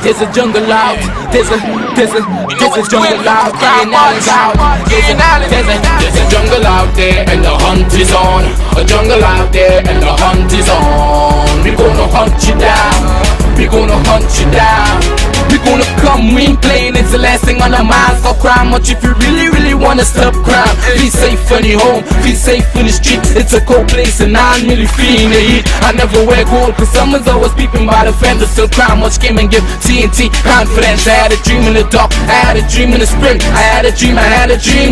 There's a jungle out. There's a jungle out. There's a jungle out there and the hunt is on. A jungle out there and the hunt is on. We gonna hunt you down. We gonna hunt you down. We gonna come, we ain't playing, it's the last thing on our minds. Stop crime much if you really wanna stop crime. Be safe in your home, be safe in the street. It's a cold place and I'm really feeling the heat. I never wear gold cause someone's always peeping by the fence. Still crime much came and give TNT confidence. I had a dream in the dark, I had a dream in the spring. I had a dream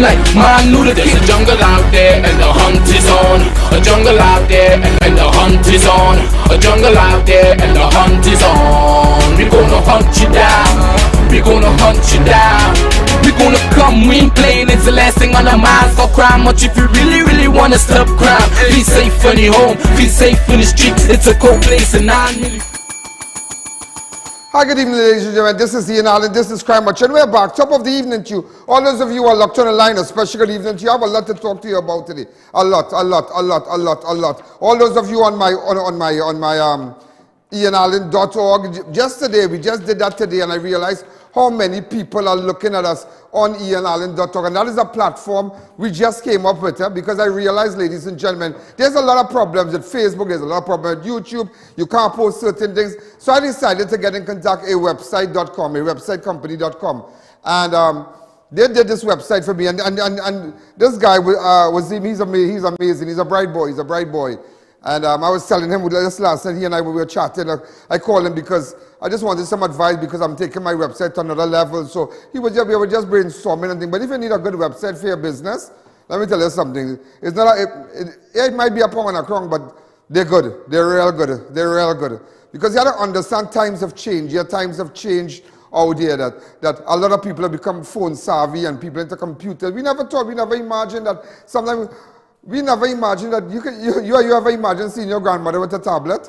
like man knew that there's a jungle out there and the hunt is on. A jungle out there and the hunt is on. A jungle out there and the hunt is on. We gonna hunt you down. We gonna hunt you down. We gonna come, we ain't playing, it's the last thing on our minds. Stop crime much if you really wanna stop crime. Be safe in your home, be safe in the streets. It's a cold place and I'm really... Hi, good evening, ladies and gentlemen. This is I.A.N and this is Crime Watch, and we're back. Top of the evening to you. All those of you who are locked on the line, a special good evening to you. I have a lot to talk to you about today. A lot. All those of you on my ENALN.org. Just today, we just did that today, and I realized how many people are looking at us on ENALN.org, and that is a platform we just came up with, because I realized, ladies and gentlemen, there's a lot of problems with Facebook, there's a lot of problems with YouTube, you can't post certain things, so I decided to get in contact a website.com, a website company.com, and they did this website for me, and this guy he's amazing, he's a bright boy, and I was telling him just last night, he and I we were chatting. I called him because I just wanted some advice because I'm taking my website to another level. So we were just brainstorming and things. But if you need a good website for your business, let me tell you something. It's not it might be a pound and a crown, but they're good. They're real good. Because you have to understand times have changed. Your times have changed out there. That a lot of people have become phone savvy and people into computers. We never imagined that sometimes. We never imagined that you ever imagined seeing your grandmother with a tablet?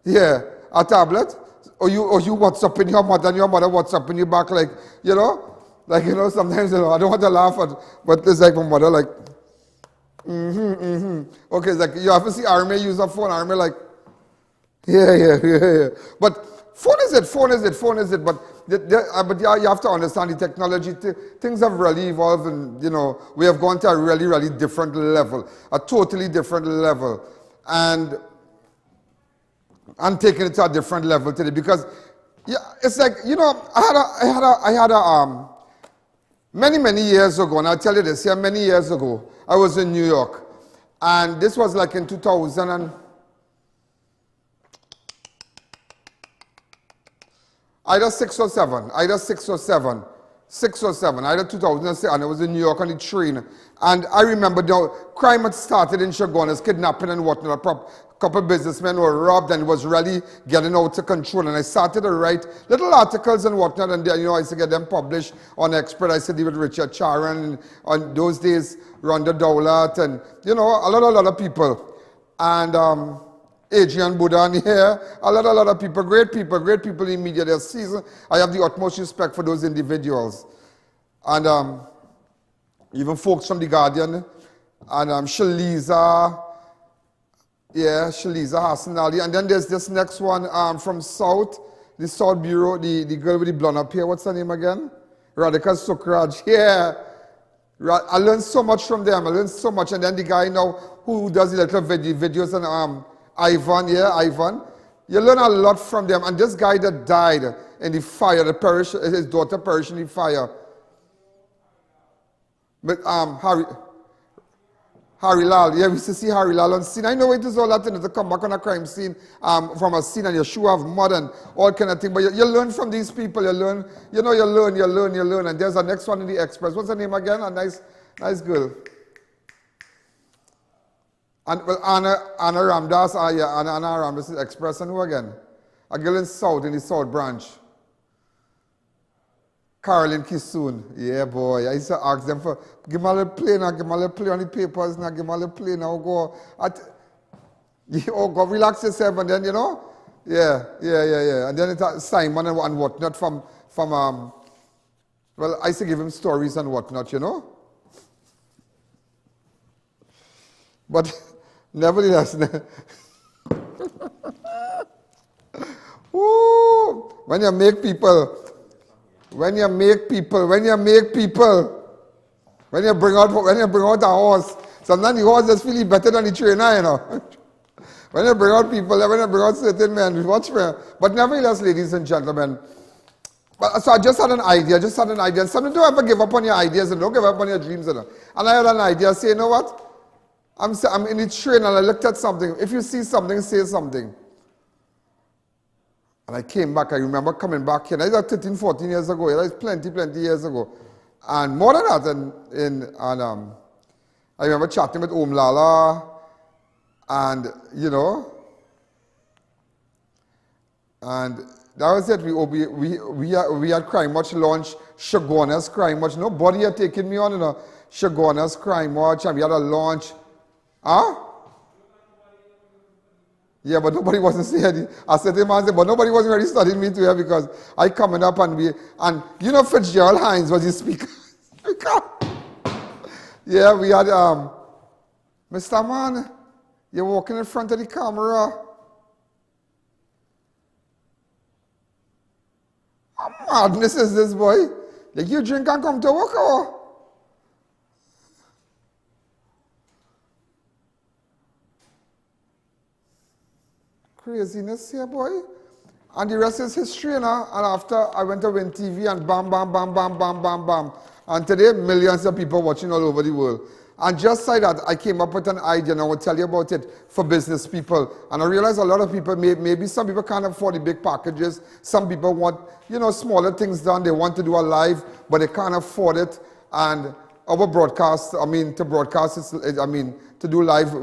Yeah, a tablet. Or you WhatsApping your mother and your mother WhatsApping you back like sometimes, I don't want to laugh at, but it's like my mother like, Okay, it's like you ever see Army use a phone, Army like, yeah. But phone is it, but you have to understand the technology, things have really evolved and, we have gone to a really different level, a totally different level. And I'm taking it to a different level today because, it's like, I had a many years ago, and I'll tell you this, many years ago, I was in New York. And this was like in 2000 and, either 2007, either 2007, and I was in New York on the train. And I remember crime had started in Chagonas, kidnapping and whatnot. A couple of businessmen were robbed and it was really getting out of control. And I started to write little articles and whatnot. And I used to get them published on Expert. I said with Richard Charan, and on those days, Rhonda Dowlett, and a lot of people. And Adrian Budan here, a lot of people, great people in media. They're seasoned. I have the utmost respect for those individuals. And even folks from The Guardian, and Shaliza Hassan Ali. And then there's this next one from the South Bureau, the girl with the blonde up here. What's her name again? Radhika Sukraj. Yeah. I learned so much from them. And then the guy now who does the little videos and I.A.N. You learn a lot from them. And this guy that died in the fire, his daughter perished in the fire. But Harry Lal, we used to see Harry Lal on scene. I know it is all that to come back on a crime scene from a scene and your shoe have mud and all kind of thing. But you learn from these people. You learn. You learn. And there's a next one in the Express. What's her name again? A nice girl. And Anna Ramdas, Anna Ramdas is Express, and who again? A girl in the South Branch. Carolyn Kisoon. Yeah, boy. I used to ask them for, give me a little play now, give me a little play on the papers now, give me a little play now, go. Go relax yourself, and then, Yeah. And then it's Simon and whatnot from well, I used to give him stories and whatnot, But nevertheless, Ooh, when you make people, when you bring out a horse, sometimes the horse just feel better than the trainer, you know. When you bring out people, when you bring out certain men, watch me. But nevertheless, ladies and gentlemen, so I just had an idea, And sometimes don't ever give up on your ideas and don't give up on your dreams. And I had an idea, say, you know what? I'm in the train and I looked at something. If you see something, say something. And I came back, I remember coming back here. That was 13, 14 years ago. That was plenty years ago. And more than that, I remember chatting with Lala, and, you know, and that was it. We had Crime Watch launch Shagona's Crime Watch. Nobody had taken me on, you know, Shagona's Crime Watch, and we had a launch. Huh? Yeah, but nobody wasn't saying it. I said to him, but nobody wasn't really studying me to here because I coming up and you know Fitzgerald Hines was the speaker. Yeah, we had, Mr. Man, you're walking in front of the camera. What madness is this, boy? Like you drink and come to work, or? Craziness here, boy. And the rest is history, you know. And after I went to Win TV and bam, bam, bam, bam, bam, bam, bam. And today, millions of people watching all over the world. And just like that, I came up with an idea, and I will tell you about it for business people. And I realize a lot of people, maybe some people can't afford the big packages. Some people want, you know, smaller things done. They want to do a live, but they can't afford it. And our broadcast, to do live,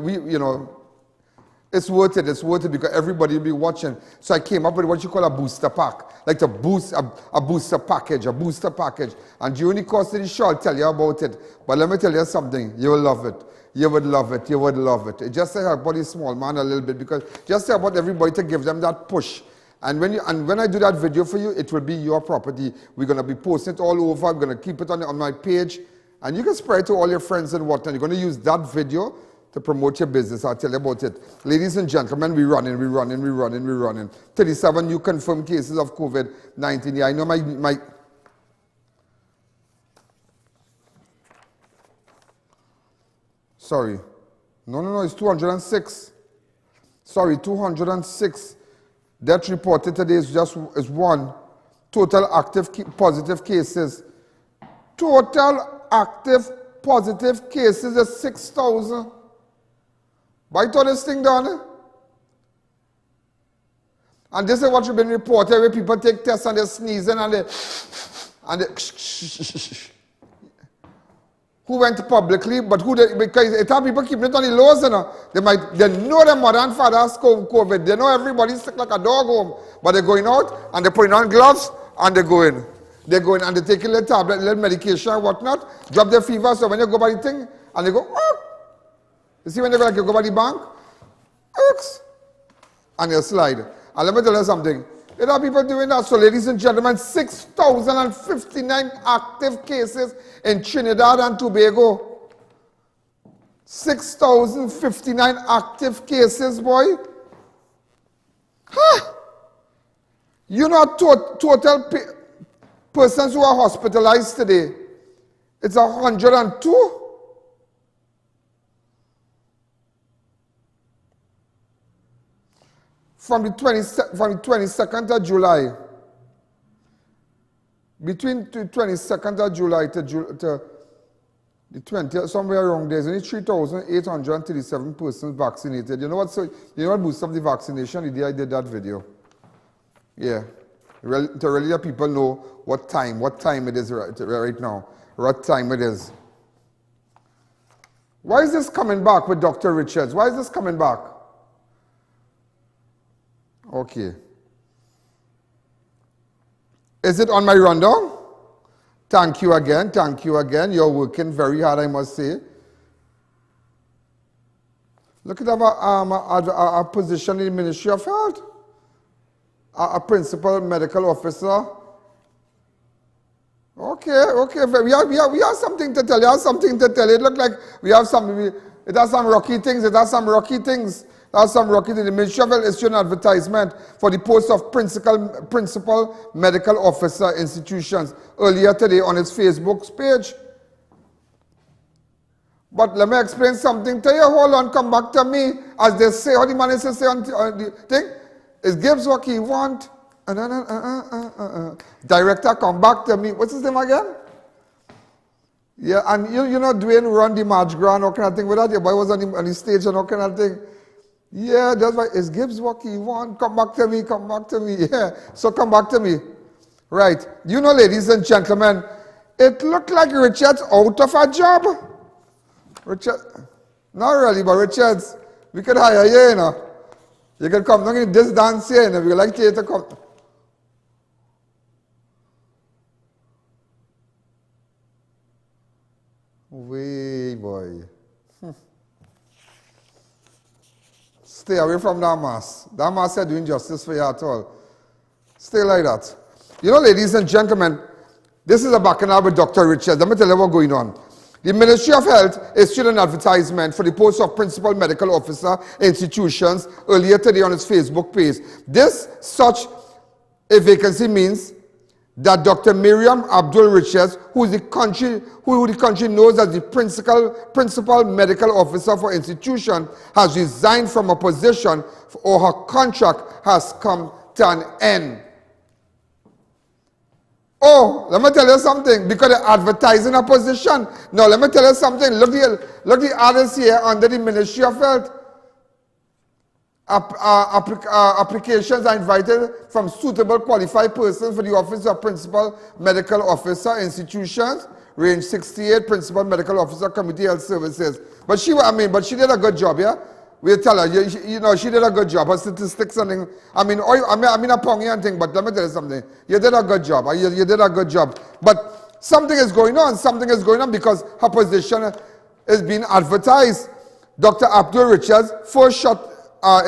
it's worth it because everybody will be watching. So I came up with what you call a booster pack, like a booster package. And during the course of the show, I'll tell you about it. But let me tell you something, you will love it. You would love it. It just help about the small man a little bit because just about everybody to give them that push. And when I do that video for you, it will be your property. We're going to be posting it all over. I'm going to keep it on my page. And you can spread it to all your friends and whatnot. You're going to use that video to promote your business. I'll tell you about it. Ladies and gentlemen, we're running. 37 new confirmed cases of COVID-19. Yeah, I know my sorry. No, it's 206. Sorry, 206. Death reported today is one. Total active positive cases. Total active positive cases is 6,000. Why thought this thing done? And this is what you've been reported where people take tests and they're sneezing and they who went publicly, but because it's how people keep it on the lows, you know. They know their mother and father has COVID. They know everybody's sick like a dog home. But they're going out and they're putting on gloves and they're going. They're going and they're taking a little tablet, little medication and whatnot, drop their fever. So when you go by the thing and they go, oh. You see when they go like you go by the bank? Oops. And you slide. And let me tell you something. There are people doing that. So ladies and gentlemen, 6,059 active cases in Trinidad and Tobago. 6,059 active cases, boy. Huh? You know total persons who are hospitalized today. It's 102. From the 22nd of July, between the 22nd of July to the 20th, somewhere around there's only 3,837 persons vaccinated. You know what boosts up the vaccination? The day I did that video. Yeah. To really let people know what time it is right now. What time it is. Why is this coming back with Dr. Richards? Why is this coming back? Okay. Is it on my rundown? Thank you again. You're working very hard, I must say. Look at our position in the Ministry of Health. A principal medical officer. Okay. We have something to tell you. It looks like we have something. It has some rocky things. That's some rocket. The Ministry of Health issued an advertisement for the post of principal medical officer institutions earlier today on its Facebook page. But let me explain something to you. Hold on, come back to me. As they say, how the manager say on the thing, is Gibbs what he want? Director, come back to me. What's his name again? Yeah, and you know Dwayne run the March Grand, all kind of thing with that. Your boy was on the stage and all kind of thing. Yeah, that's why. Is Gibbs what he want? Come back to me, come back to me. Yeah, so come back to me. Right. You know, ladies and gentlemen, it looked like Richard's out of a job. Richard, not really, but Richards, we could hire you, you know. You can come down in this dance here, you know. We like you to come. Way, boy. Stay away from that mass. That mass is doing justice for you at all. Stay like that. You know, ladies and gentlemen, this is a bacchanal with Dr. Richards. Let me tell you what's going on. The Ministry of Health issued an advertisement for the post of Principal Medical Officer institutions earlier today on its Facebook page. Such a vacancy means that Dr. Miriam Abdul Richards, who the country knows as the principal medical officer for institution, has resigned from a position or her contract has come to an end. Oh, let me tell you something, because they're advertising a position. Now, let me tell you something. Look the others here under the Ministry of Health. Applications are invited from suitable qualified persons for the office of Principal Medical Officer institutions, range 68, Principal Medical Officer Community Health Services. But she did a good job, yeah? We'll tell her, you know, she did a good job. Her statistics and I mean a pongy and thing, but let me tell you something. You did a good job. You did a good job. But something is going on. Something is going on because her position is being advertised. Dr. Abdul Richards first shot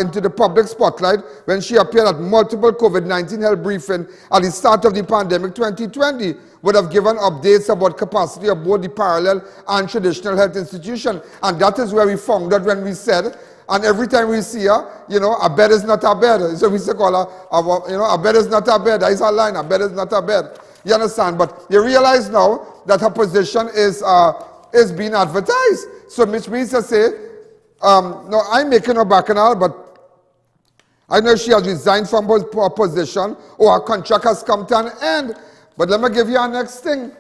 into the public spotlight when she appeared at multiple COVID-19 health briefings at the start of the pandemic 2020, would have given updates about capacity of both the parallel and traditional health institution. And that is where we found out when we said, and every time we see her, you know, a bed is not a bed. So we say call her, you know, a bed is not a bed. That is her line, a bed is not a bed. You understand? But you realize now that her position is being advertised. So which means to say, no, I'm making her bacchanal, but I know she has resigned from her position or her contract has come to an end. But let me give you our next thing.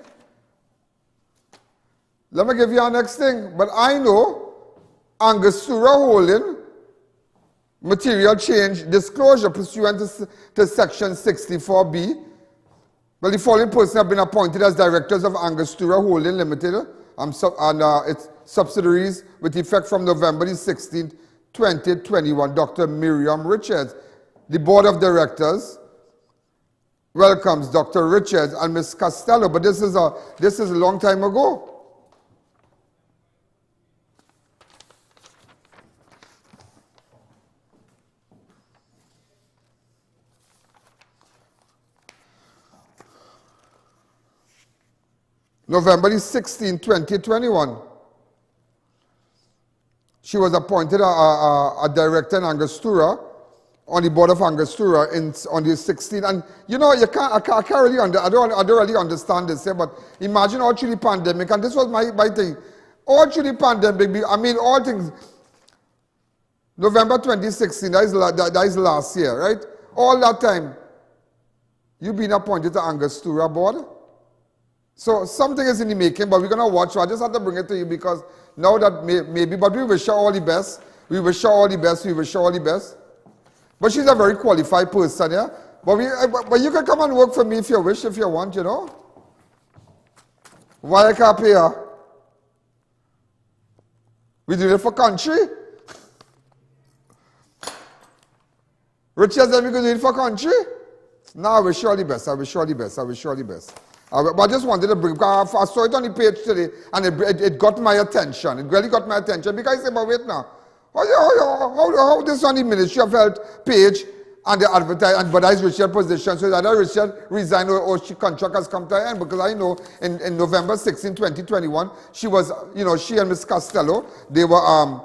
Let me give you our next thing. But I know Angostura holding material change disclosure pursuant to section 64B. Well, the following persons have been appointed as directors of Angostura Holding Limited and its subsidiaries with effect from November the 16th, 2021. Dr. Miriam Richards. The board of directors welcomes Dr. Richards and Ms. Costello, but this is a long time ago. November the 16th, 2021. She was appointed a director in Angostura, on the board of Angostura on the 16th. And you know, I can't really I don't really understand this here, but imagine all through the pandemic, and this was my thing. All through the pandemic, I mean, all things, November 2016, that is last year, right? All that time, you've been appointed to Angostura board. So something is in the making, but we're going to watch. So I just have to bring it to you because now that maybe, but we wish her all the best. We wish her all the best. We wish her all the best. But she's a very qualified person, yeah? But you can come and work for me if you wish, if you want, you know? Why I can't pay her? We do it for country. Richard said we could do it for country. No, I wish you all the best. I wish you all the best. I wish you all the best. But I just wanted to bring, because I saw it on the page today, and it got my attention. It really got my attention, because I said, but wait now, how this on the Ministry of Health page, and they advertise Richard's position, so that Richard resigned or she contract has come to an end, because I know in November 16, 2021, she was, you know, she and Ms. Costello, they were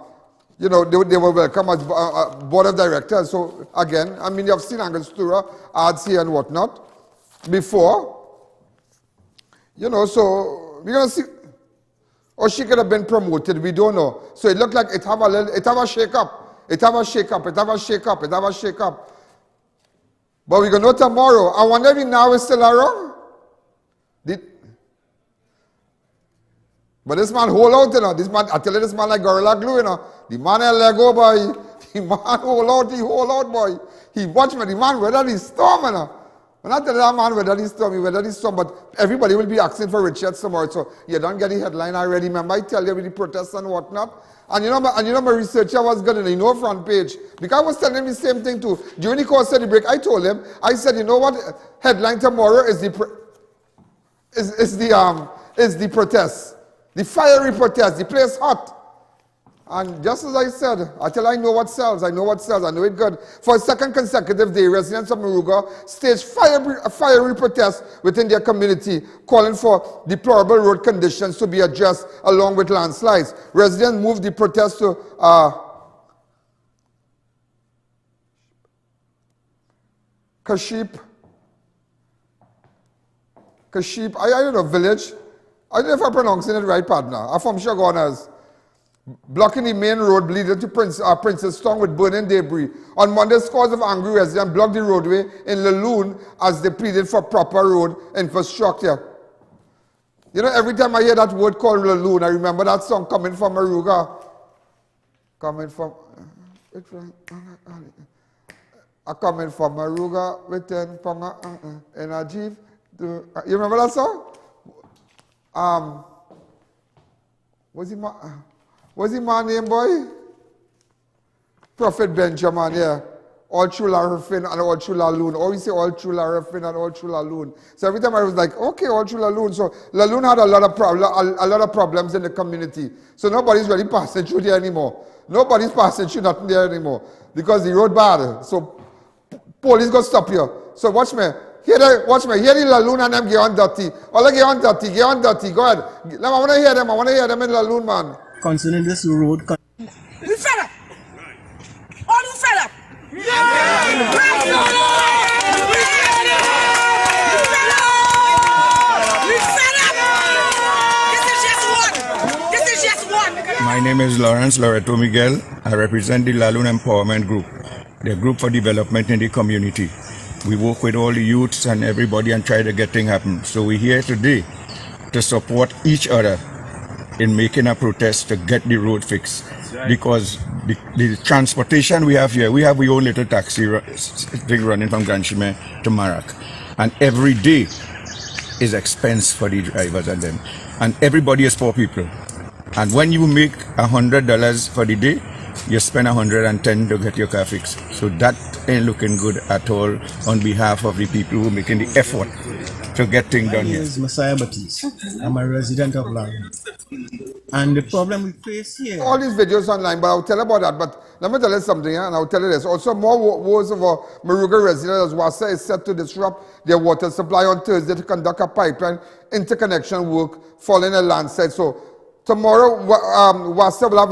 you know, they were welcome as board of directors. So again, I mean, you have seen Angostura, ads here and whatnot before. You know, so we're going to see. Or she could have been promoted, we don't know. So it looked like it have a shake-up. It have a shake-up, it have a shake-up, it have a shake-up. But we're going to know tomorrow. I wonder if he now is still around. But this man hold out, you know. This man, I tell you, this man like Gorilla Glue, you know. The man ain't let go, boy. The man hold out, boy. He watch me, the man weather the storm, you know. When I tell that man weather the storm, but everybody will be asking for Richard tomorrow, so you don't get the headline already. Remember, I tell you with the protests and whatnot. And you know my researcher was good, and you know, front page. Because I was telling him the same thing too. During the course of the break, I told him, I said, you know what, headline tomorrow is the protest. The fiery protest, the place hot. And just as I said, I know what sells, I know it good. For a second consecutive day, residents of Moruga staged fiery protests within their community, calling for deplorable road conditions to be addressed along with landslides. Residents moved the protest to Kaship, I don't know, village. I don't know if I'm pronouncing it right, partner. I'm from Shagonas. Blocking the main road leading to Princess Town with burning debris. On Monday, scores of angry residents blocked the roadway in Laloon as they pleaded for proper road infrastructure. You know, every time I hear that word called Laloon, I remember that song coming from Moruga. Coming from Moruga with 10 energy. You remember that song? What's the man name, boy? Prophet Benjamin, yeah. All through Larafin and all through Laloon. Or we say all through Larafin and all through Laloon. So every time I was like, okay, all through Laloon. So Laloon had a lot of problems in the community. So nobody's really passing through there anymore. Nobody's passing through nothing there anymore. Because the road bad. So police go stop you. So watch me. Watch me. Hear the Laloon and them get on dirty. All get on dirty. Go ahead. I want to hear them. In Laloon, man. Concerning this road. We fed up. All you fed up. This is just one. My name is Lawrence Loreto Miguel. I represent the Laloon Empowerment Group, the group for development in the community. We work with all the youths and everybody and try to get things happen. So we're here today to support each other in making a protest to get the road fixed. Because the transportation we have here, we have our own little taxi thing running from Grand Chimay to Marak. And every day is expense for the drivers and them. And everybody is poor people. And when you make $100 for the day, you spend $110 to get your car fixed. So that ain't looking good at all on behalf of the people who are making the effort to get things done here. My name is Messiah Baptiste. I'm a resident of Laloon. And the problem we face here... All these videos online, but I'll tell you about that. But let me tell you something, and I'll tell you this. Also, more woes of our Moruga residents as Wassa is set to disrupt their water supply on Thursday to conduct a pipeline interconnection work following a landslide. So tomorrow, Wassa will have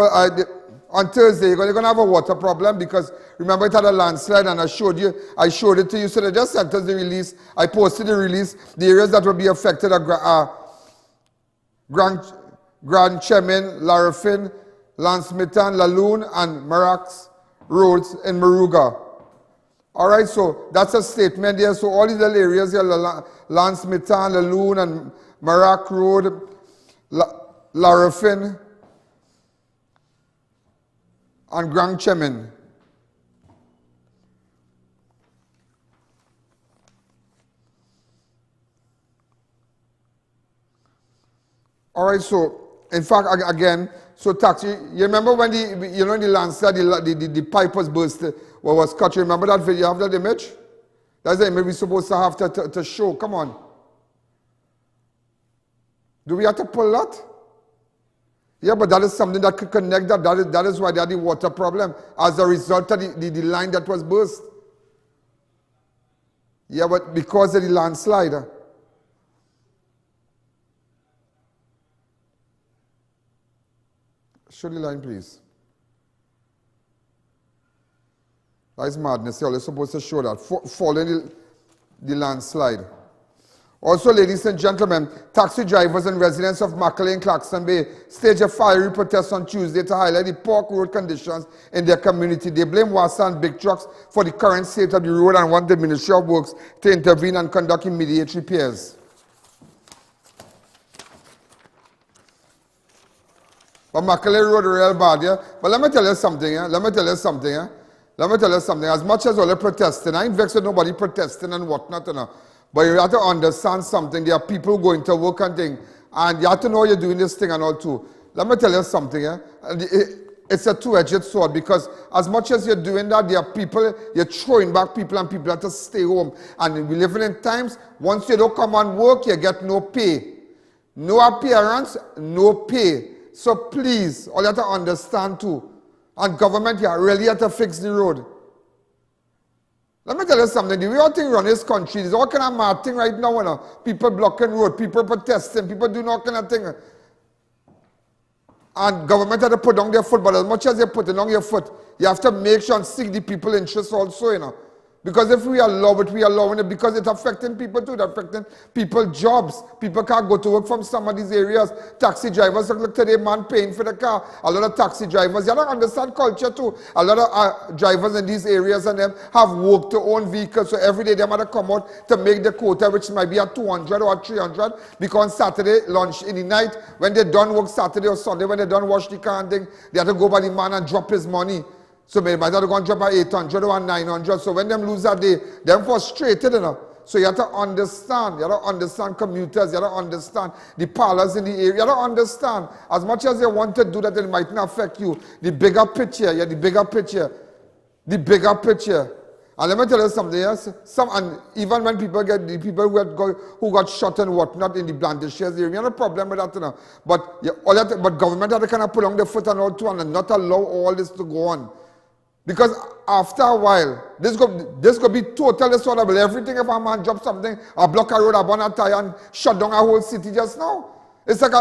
on Thursday, you're going to have a water problem because remember it had a landslide and I showed it to you. So they just sent us the release. I posted the release. The areas that will be affected are Grand Chemin, Larafin, Lansmitan, Laloon, and Marax roads in Moruga. All right, so that's a statement there. So all these little areas here, Lansmitan, Laloon, and Marak Road, Larafin, and Grand Chemin. All right, so in fact, again, so taxi, you remember when the landslide, the pipe was burst, was cut, you remember that video? You have that image? That's the image we're supposed to have to show, come on. Do we have to pull that? Yeah, but that is something that could connect that. That is why they had the water problem as a result of the line that was burst. Yeah, but because of the landslide. Show the line, please. That's madness. You're always supposed to show that. Following the landslide. Also, ladies and gentlemen, taxi drivers and residents of Macaulay and Claxton Bay staged a fiery protest on Tuesday to highlight the poor road conditions in their community. They blame Wassa and big trucks for the current state of the road and want the Ministry of Works to intervene and conduct immediate repairs. But Macaulay Road real bad, yeah? But let me tell you something, yeah? Let me tell you something. As much as all the protesting, I ain't vexed with nobody protesting and whatnot, you know. But you have to understand something. There are people going to work and things. And you have to know you're doing this thing and all too. Let me tell you something, yeah? It's a two-edged sword because as much as you're doing that, there are people, you're throwing back people and people have to stay home. And we living in times, once you don't come and work, you get no pay. No appearance, no pay. So please, all you have to understand too. And government, you really have to fix the road. Let me tell you something, the way all thing run this country, there's all kind of mad thing right now, you know. People blocking road, people protesting, people doing all kind of thing. And government have to put down their foot, but as much as you're putting down your foot, you have to make sure and seek the people's interests also, you know. Because if we allow it, we allowing it because it's affecting people too, it's affecting people's jobs. People can't go to work from some of these areas. Taxi drivers, look today, man paying for the car. A lot of taxi drivers, you don't understand culture too. A lot of drivers in these areas and them have work to own vehicles, so every day they have to come out to make the quota, which might be at 200 or 300, because Saturday lunch in the night, when they done work Saturday or Sunday, when they done wash the car and thing, they have to go by the man and drop his money. So they might have to go and drop at 800 or 900. So when them lose that day, they're frustrated, you know. So you have to understand. You have to understand commuters. You have to understand the parlors in the area. You have to understand. As much as you want to do that, it might not affect you. The bigger picture, yeah, the bigger picture. The bigger picture. And let me tell you something else. And even when people get, the people who got shot and whatnot in the Blandishers area, you have a problem with that, you know. But government have to kind of put on their foot and all too and not allow all this to go on. Because after a while, this could be totally disorderable. Everything, if a man drops something, a block a road, a burn a tire, and shut down a whole city just now. It's like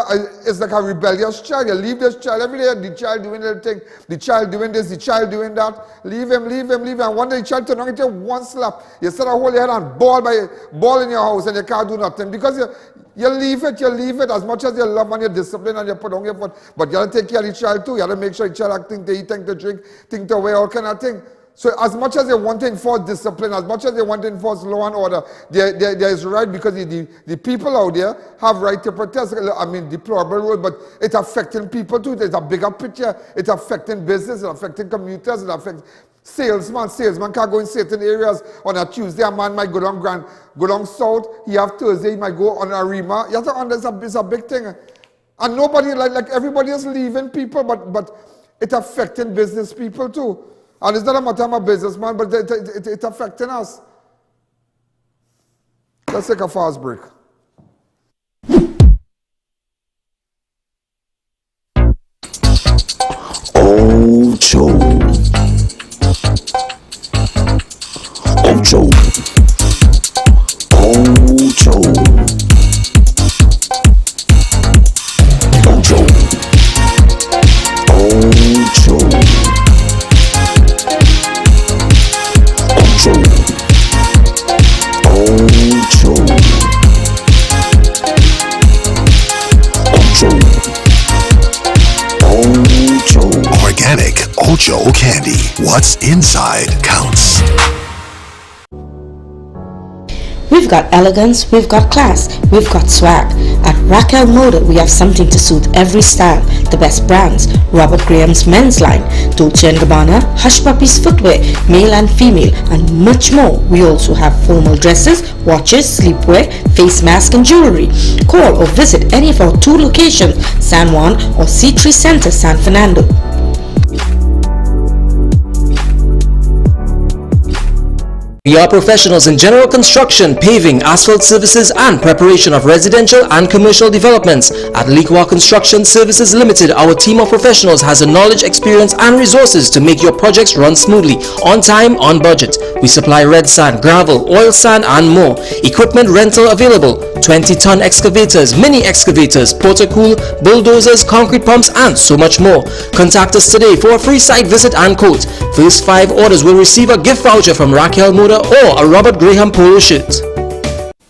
a rebellious child. You leave this child every day, the child doing everything, the child doing this, the child doing that. Leave him. And one day the child turn on, you take one slap. You set a hole your head and ball in your house and you can't do nothing. Because you leave it as much as you love and you discipline and you put on your foot. But you have to take care of the child too. You have to make sure the child think to eat, think to drink, think to wear, all kind of thing. So as much as they want to enforce discipline, as much as they want to enforce law and order, there is right because the people out there have right to protest. I mean, deplorable road, but it's affecting people too. There's a bigger picture. It's affecting business, it's affecting commuters, it affects salesman. Salesman can't go in certain areas on a Tuesday. A man might go down south. He have Thursday, he might go on a Rima. You have to understand, it's a big thing. And nobody, like everybody is leaving people, but it's affecting business people too. And it's not a matter of a businessman, but it's affecting us. Let's take a fast break. Ocho. Ocho. Ocho. Ocho. Ocho. Organic Ocho candy. What's inside counts. We've got elegance, we've got class, we've got swag. At Raquel Moda, we have something to suit every style. The best brands: Robert Graham's men's line, Dolce & Gabbana, Hush Puppies footwear, male and female, and much more. We also have formal dresses, watches, sleepwear, face mask and jewelry. Call or visit any of our 2 locations, San Juan or C3 Center, San Fernando. We are professionals in general construction, paving, asphalt services and preparation of residential and commercial developments. At Liqua Construction Services Limited, our team of professionals has the knowledge, experience and resources to make your projects run smoothly, on time, on budget. We supply red sand, gravel, oil sand and more. Equipment rental available. 20-ton excavators, mini excavators, portacool, bulldozers, concrete pumps and so much more. Contact us today for a free site visit and quote. First 5 orders will receive a gift voucher from Raquel Motor or a Robert Graham polo shirt.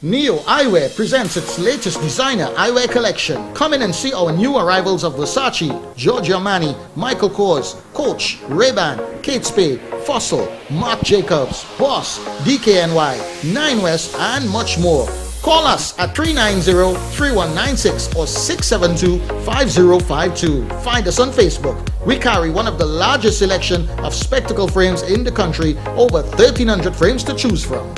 Neo Eyewear presents its latest designer eyewear collection. Come in and see our new arrivals of Versace, Giorgio Armani, Michael Kors, Coach, Ray-Ban, Kate Spade, Fossil, Marc Jacobs, Boss, DKNY, 9 West and much more. Call us at 390-3196 or 672-5052. Find us on Facebook. We carry one of the largest selection of spectacle frames in the country, over 1,300 frames to choose from.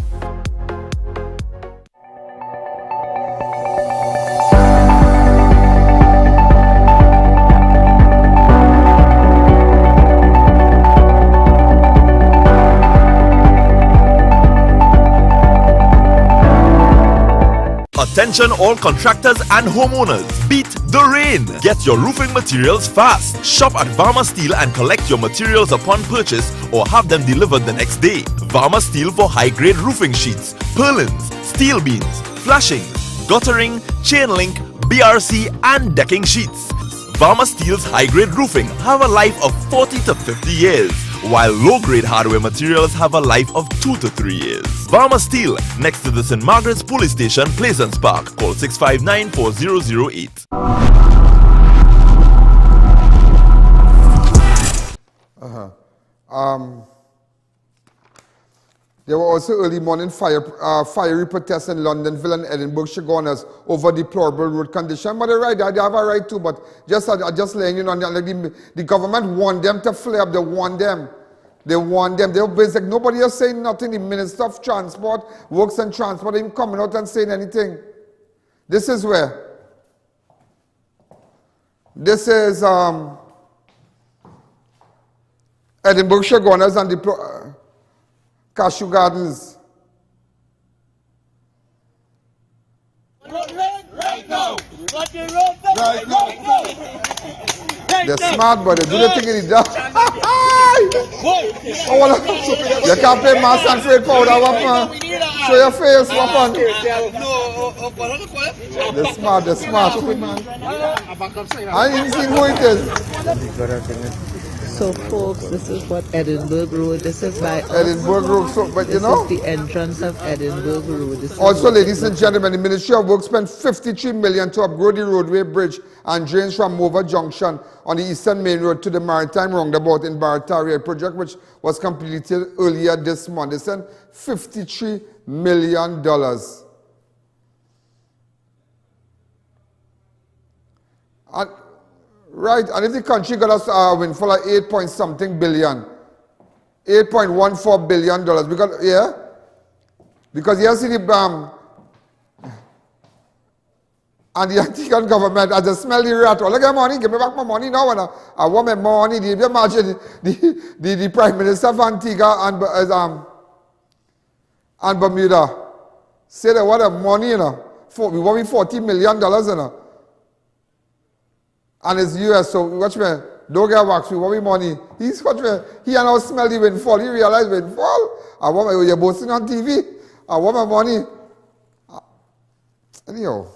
Attention all contractors and homeowners, beat the rain! Get your roofing materials fast. Shop at Varma Steel and collect your materials upon purchase or have them delivered the next day. Varma Steel for high-grade roofing sheets, purlins, steel beams, flashings, guttering, chain link, BRC and decking sheets. Varma Steel's high-grade roofing have a life of 40 to 50 years, while low-grade hardware materials have a life of 2 to 3 years. Varma Steel, next to the St. Margaret's Police Station, Plaisance Park. Call 659-4008. There were also early morning fiery protests in Londonville and Edinburgh Shoguners over deplorable road condition. But they're right, they have a right to, but just letting you know, like the government warned them to flare up, they warned them. They warned them. They were basically, nobody is saying nothing. The Minister of Transport, Works and Transport, ain't coming out and saying anything. This is where. This is Edinburgh Shoguners and the Cashew Gardens. Right now. Right now. They're smart, but they do the thing in the dark. You can't play mass and freight powder, weapon. Show your face, weapon. They're smart, they're smart. I didn't see who it is. So folks, this is what Edinburgh Road, this is by Edinburgh Road, so, but you know. This is the entrance of Edinburgh Road. Also, ladies and gentlemen, the Ministry of Works spent $53 million to upgrade the roadway bridge and drains from Mova Junction on the Eastern Main Road to the Maritime Roundabout in Barataria, a project which was completed earlier this month. They spent $53 million. Right, and if the country got us a windfall of 8-point-something billion, $8.14 billion, because, yeah? Because you see the and the Antiguan government, I just smell the rat. Oh, look at money, give me back my money now. And I want my money. If you imagine the Prime Minister of Antigua and Bermuda say that what a money, you know, we want me $40 million, you know. And it's US, so watch me, don't get wax, we want me money. He's watch me, he and I smell the windfall, he realized windfall. I want my, you're boasting on TV, I want my money. Anyhow,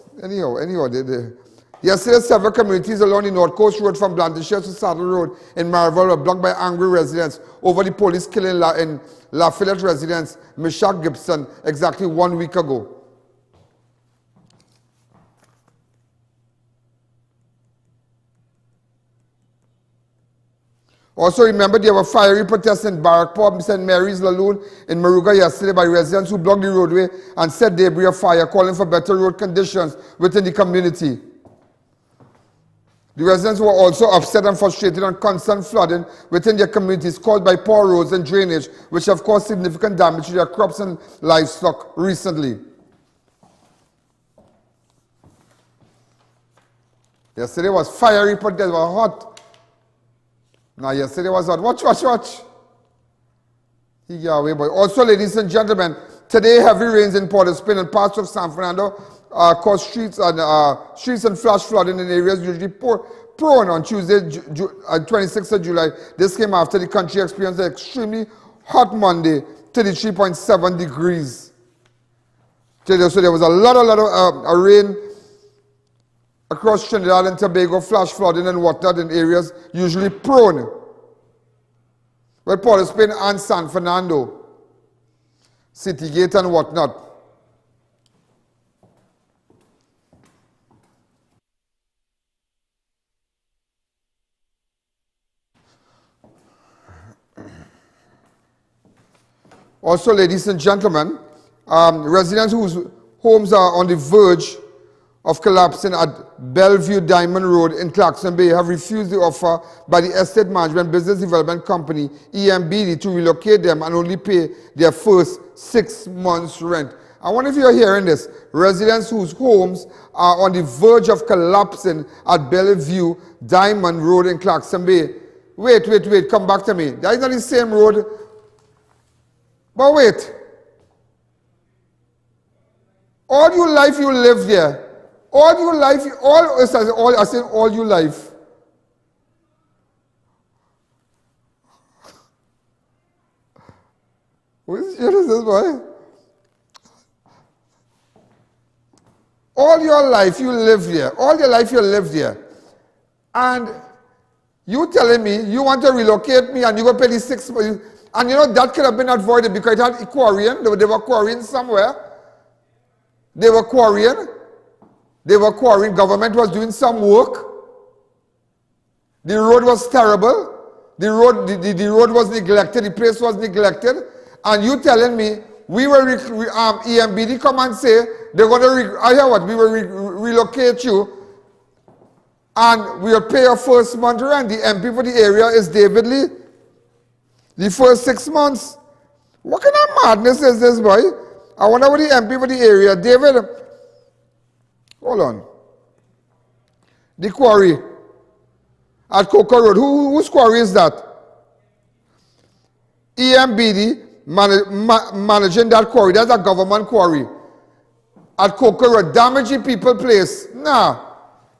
yesterday several communities along the North Coast Road from Blantyre to Saddle Road in Marva were blocked by angry residents over the police killing in Lafayette residents Meshach Gibson exactly 1 week ago. Also remember there were fiery protests in Barrackpub, St. Mary's, Laloon in Maruga yesterday by residents who blocked the roadway and set debris afire, calling for better road conditions within the community. The residents were also upset and frustrated on constant flooding within their communities caused by poor roads and drainage, which have caused significant damage to their crops and livestock recently. Yesterday was fiery protests, were hot. Now yesterday was hot. Watch. He got away, boy. Also, ladies and gentlemen, today heavy rains in Port of Spain and parts of San Fernando caused streets and flash flooding in areas usually prone on Tuesday, 26th of July. This came after the country experienced an extremely hot Monday, 33.7 degrees. So there was a lot of rain across Trinidad and Tobago, flash flooding and whatnot in areas usually prone. Well, Port of Spain and San Fernando, Citygate and whatnot. Also, ladies and gentlemen, residents whose homes are on the verge of collapsing at Belle Vue Diamond Road in Claxton Bay have refused the offer by the Estate Management Business Development Company, EMBD, to relocate them and only pay their first 6 months' rent. I wonder if you're hearing this. Residents whose homes are on the verge of collapsing at Belle Vue Diamond Road in Claxton Bay. Wait, come back to me. That is not the same road. But wait. All your life you lived there. All your life, all your life. What is this, boy? All your life you lived here. All your life you lived here. And you telling me you want to relocate me and you go pay the 6 months. And you know that could have been avoided because it had quarrying. They were quarrying somewhere. They were quarrying. Government was doing some work. The road was terrible. The road was neglected. The place was neglected. And you telling me we will EMBD come and say they're going to we will relocate you and we'll pay your first month rent. The MP for the area is David Lee. The first 6 months. What kind of madness is this, boy? I wonder what the MP for the area, David. Hold on. The quarry at Coco Road. Whose quarry is that? EMBD managing that quarry. That's a government quarry. At Coco Road. Damaging people place. Nah.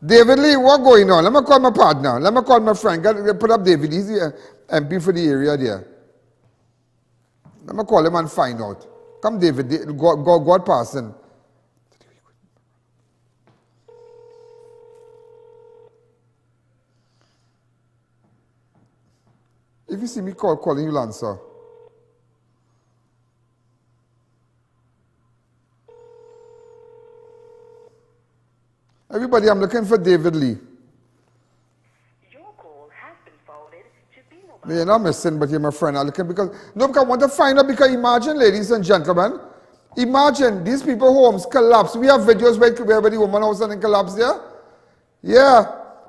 David Lee, what going on? Let me call my partner. Let me call my friend. Put up David. He's the MP for the area there. Let me call him and find out. Come, David. God passing. If you see me calling, you'll answer. Everybody, I'm looking for David Lee. Your call has been forwarded to be mobile. You're not missing, but you're my friend. I'm looking because I want to find out because imagine, ladies and gentlemen, imagine these people's homes collapse. We have videos where the woman house and collapse there. Yeah.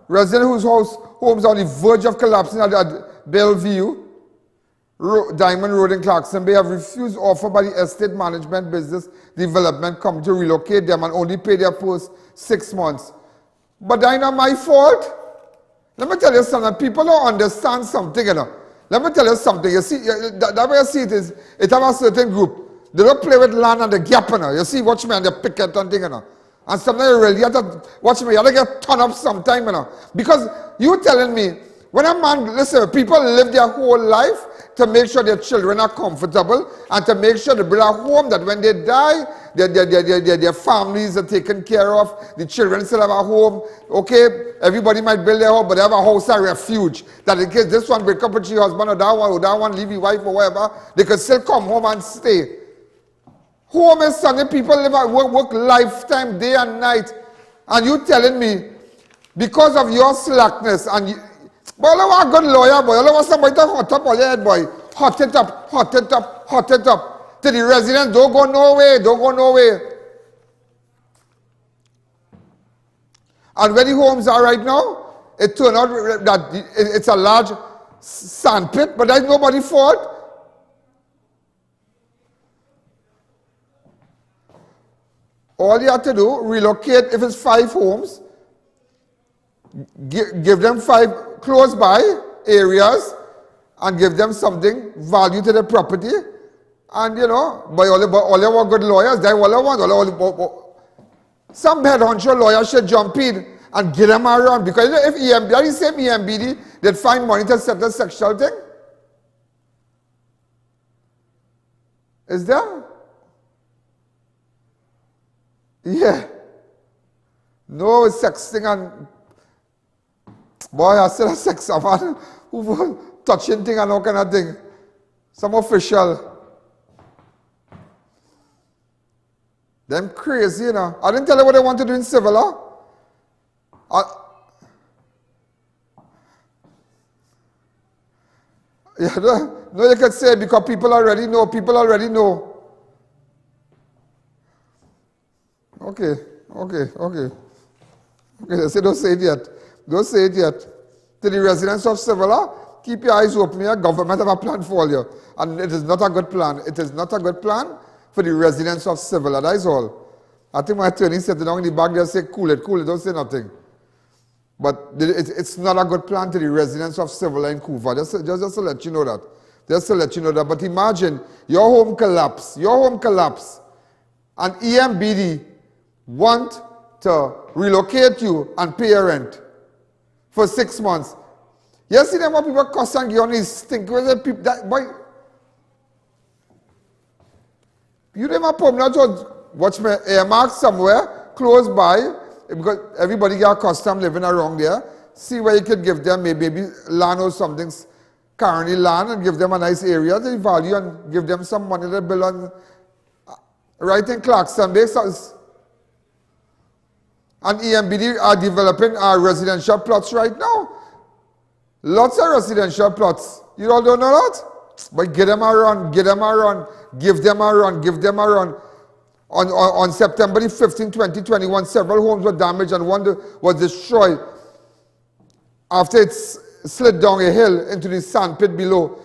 Residents whose homes are on the verge of collapsing at Belle Vue Diamond Road in Claxton Bay have refused offer by the Estate Management Business Development Company to relocate them and only pay their first 6 months. But that's not my fault. Let me tell you something. People don't understand something, you know. Let me tell you something. You see, that way you see it is, it have a certain group. They don't play with land and the gap, you know. You see, watch me and they pick it and thing, you know. And sometimes you really have to, watch me, you have to get turned up sometime, you know. Because you telling me, when a man, listen, people live their whole life to make sure their children are comfortable and to make sure they build a home that when they die, their families are taken care of, the children still have a home. Okay, everybody might build their home, but they have a house of refuge. That in case this one break up with your husband or that one leave your wife or whatever, they can still come home and stay. Home is something people live at work lifetime, day and night. And you telling me, because of your slackness and you, boy, you want a good lawyer, boy. You want somebody to hot up all your head, boy. Hot it up, hot it up, hot it up. To the residents, don't go nowhere, don't go nowhere. And where the homes are right now, it turned out that it's a large sandpit, but that's nobody's fault. All you have to do, relocate, if it's 5 homes, give them 5 close by areas and give them something, value to the property, And you know, but all you want good lawyers, they all want. Some head honcho lawyers should jump in and get them around. Because you know, if EMBD, the same EMBD, they'd find money to settle sexual thing. Is there? Yeah. No sexting and boy, I said a sex man who touching thing and all kind of thing. Some official. Them crazy, you know. I didn't tell you what they want to do in civil law. Yeah, no, you can say because people already know. People already know. Okay. They say don't say it yet. Don't say it yet. To the residents of civil law, keep your eyes open here. Government have a plan for you. And it is not a good plan. It is not a good plan for the residents of civil law. That is all. I think my attorney said along in the back there, say cool it, don't say nothing. But it's not a good plan to the residents of civil law in Couva. Just to let you know that. Just to let you know that. But imagine your home collapse. And EMBD want to relocate you and pay your rent for 6 months. You see them what people cost and give on these things. Boy, you never permanent judge. Watch me earmark somewhere close by because everybody get accustomed living around there. See where you could give them maybe land or something, currently land, and give them a nice area to value and give them some money to build on. Right in Claxton Bay. And EMBD are developing residential plots right now. Lots of residential plots. You all don't know that? But get them around, give them a run. On September the 15th, 2021, several homes were damaged and one was destroyed after it slid down a hill into the sandpit below,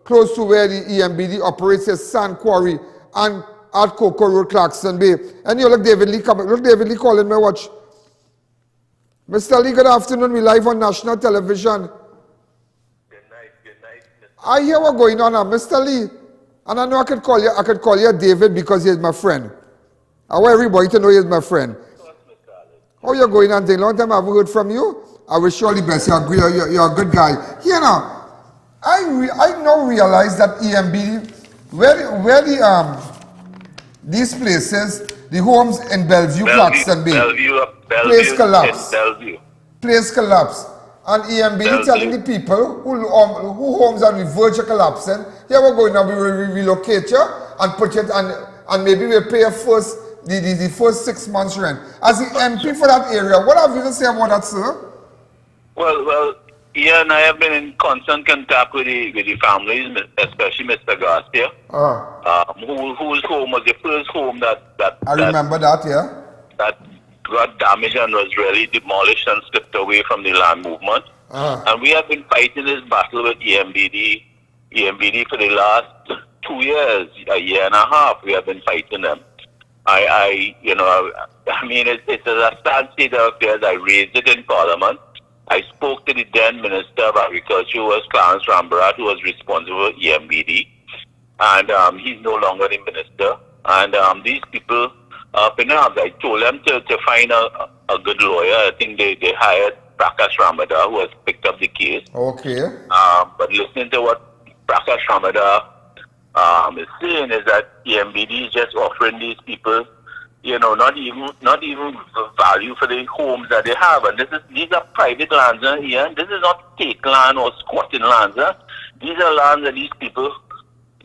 close to where the EMBD operates a Sand Quarry and at Coco Road, Claxton Bay. And you look David Lee coming. Look David Lee calling me, watch. Mr. Lee, good afternoon. We live on national television. Good night, I hear what's going on now, Mr. Lee. And I know I could call you David because he is my friend. I want everybody to know he is my friend. How you going on? Long time I haven't heard from you. I wish you all the best. You're a good guy. You know, I now realize that EMBD, where these places, the homes in Belle Vue, Claxton Bay, place collapse. Place collapse. And EMBD telling the people who homes are on the verge of collapsing, here we're going now, we will relocate you and put it and maybe we'll pay the first 6 months rent. As the MP for that area, what have you to say about that, sir? Well, I have been in constant contact with the families, especially Mr. Garcia, whose home was the first home that I remember that, yeah. That got damaged and was really demolished and stripped away from the land movement. And we have been fighting this battle with EMBD for the last 2 years, a year and a half. We have been fighting them. I mean, it's a sad state of affairs. I raised it in Parliament. I spoke to the then Minister of Agriculture, who was Clarence Rambrat, who was responsible for EMBD. And he's no longer the minister. And these people up in arms, I told them to find a good lawyer. I think they hired Prakash Ramada, who has picked up the case. Okay. But listening to what Prakash Ramada is saying is that EMBD is just offering these people, not even value for the homes that they have. And these are private lands here. This is not state land or squatting lands. These are lands that these people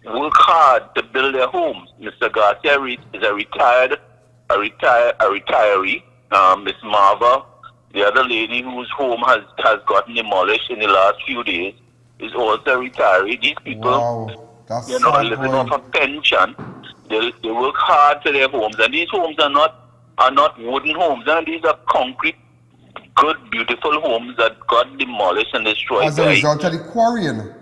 work hard to build their homes. Mr. Garcia is a retiree. Miss Marva, the other lady whose home has gotten demolished in the last few days, is also a retiree. These people, living off a pension. They work hard for their homes, and these homes are not wooden homes. And these are concrete, good, beautiful homes that got demolished and destroyed as a result of the quarrying.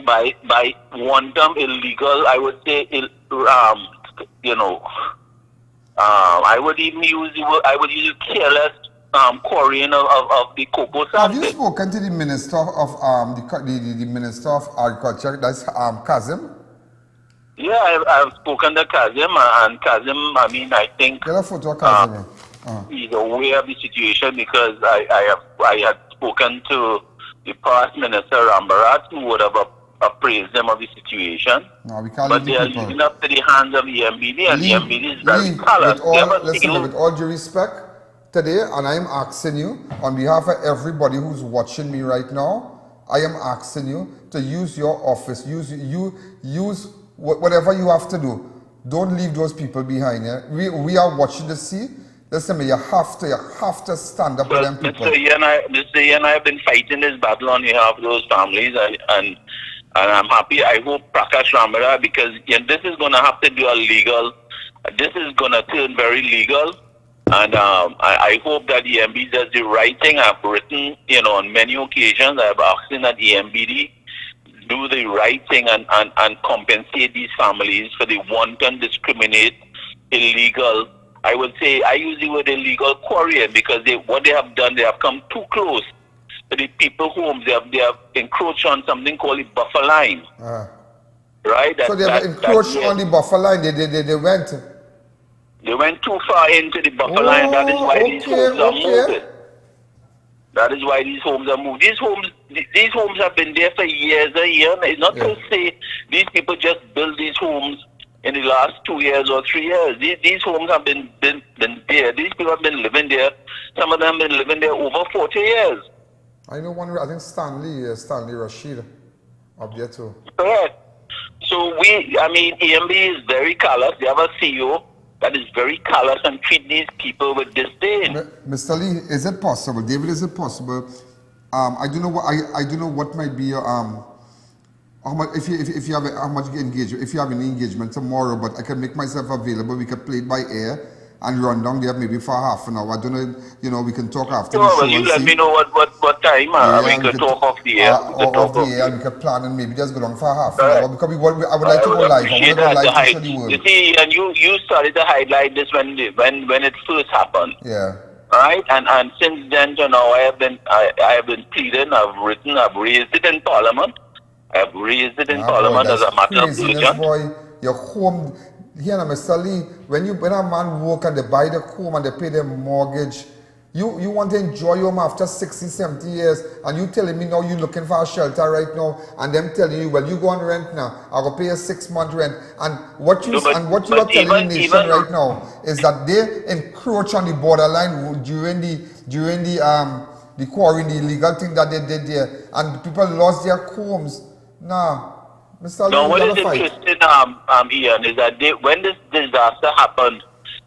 By quantum illegal, I would say, I would even use careless quarrying of the cocoa sand. Have you spoken to the Minister of the Minister of Agriculture, that's Kazim? Yeah, I've spoken to Kazim, and Kazim, I mean, I think Get a photo of Kazim. he's aware of the situation because I had spoken to the past Minister Rambarat, who would have appraised them of the situation. No, we can't But leave they are the people. leaving up to the hands of EMBD, and EMBD is very callous. With all due respect, today, and I am asking you, on behalf of everybody who's watching me right now, I am asking you to use your office, use whatever you have to do. Don't leave those people behind. Yeah? We are watching to see. Listen, you have to stand up with them people. Mr. E and I have been fighting this battle on behalf of those families, and I'm happy. I hope Prakash Ramara, because this is going to have to do a legal. This is going to turn very legal, and I hope that EMBD does the right thing. I've written, on many occasions, I've asked that EMBD do the right thing and compensate these families for the wanton, discriminate, illegal. I would say, I use the word illegal quarrying because what they have done, they have come too close to the people's homes. They have encroached on something called the buffer line. Right? So they have encroached on the buffer line. They went too far into the buffer line. That is why these homes are moving. That is why these homes are moved. These homes have been there for years and years. It's not to say these people just built these homes in the last 2 years or 3 years. These homes have been there. These people have been living there. Some of them have been living there over 40 years. I know one, I think Stanley Rashid up there too. Correct. So EMB is very callous. They have a CEO that is very callous and treat these people with disdain. Mr. Lee, is it possible? David, is it possible? I don't know what might be your how much if you have how much engagement, if you have any engagement tomorrow, but I can make myself available. We could play it by air and run down there maybe for half an hour. I don't know, we can talk after the show. Well, you let me know what time we could talk off the air. And we could plan and maybe just go down for half an hour because I would like to go live. I want to go live to show the world. You see, and you started to highlight this when it first happened. Yeah. Right, and since then to now, I have been pleading. I've written. I've raised it in Parliament. I've raised it in Parliament as a matter of urgent. Boy, your home. Here, Mr. Lee, when a man work and they buy the home and they pay their mortgage, you want to enjoy your home after 60, 70 years, and you telling me now you're looking for a shelter right now, and them telling you, well, you go on rent now, I will pay a 6-month rent, and what you are telling the nation right now is that they encroach on the borderline during the quarry, the illegal thing that they did there, and people lost their homes. Nah. Mr. No, what is interesting, E.N., is that when this disaster happened,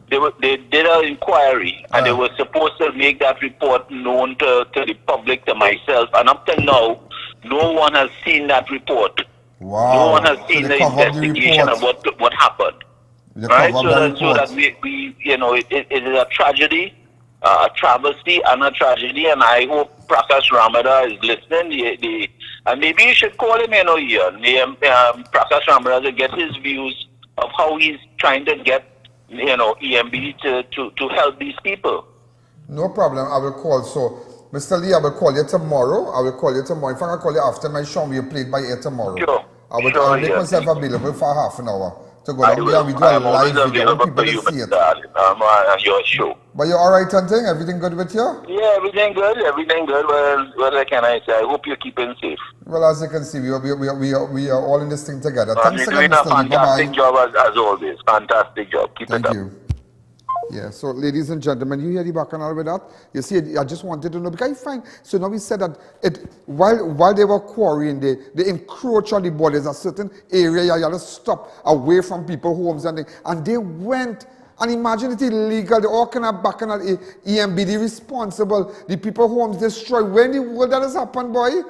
they did an inquiry and they were supposed to make that report known to the public, to myself, and up till now, no one has seen that report. Wow. No one has seen the investigation of what happened. Right? So that we it is a tragedy, a travesty and a tragedy, and I hope Prakash Ramada is listening. And maybe you should call him here. Prakash Ramada to get his views of how he's trying to get EMBD to help these people. No problem. I will call. So, Mr. Lee, I will call you tomorrow. In fact, I'll call you after my show. We'll play it by air tomorrow. Sure. I will make myself available for half an hour to go down there. We do a live video. People to see it. On your show. But you're all right, Hunting? Everything good with you? Yeah, everything good. Well, what can I say? I hope you're keeping safe. Well, as you can see, we are all in this thing together. Thanks you're again, doing Mr. a Lee. fantastic job as always. Fantastic job. Keep it up. Thank you. Yeah, so ladies and gentlemen, you hear the bacchanal with that? You see, I just wanted to know, because I find, so now we said that while they were quarrying, they encroach on the borders, a certain area, you have to stop away from people's homes and they went, and imagine it illegal, they all kind of bacchanal, EMBD responsible, the people's homes destroyed. When the world that has happened, boy?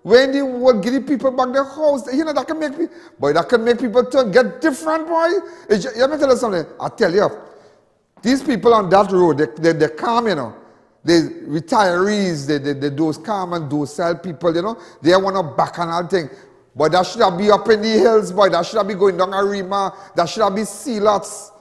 When the world give the people back their house, that can make people, get different, boy. Let me tell you something, I tell you, these people on that road, they calm, They retirees, they those calm and docile people, they want a bacchanal thing. But that should be up in the hills, boy. That should be going down Arima. That should be sea lots.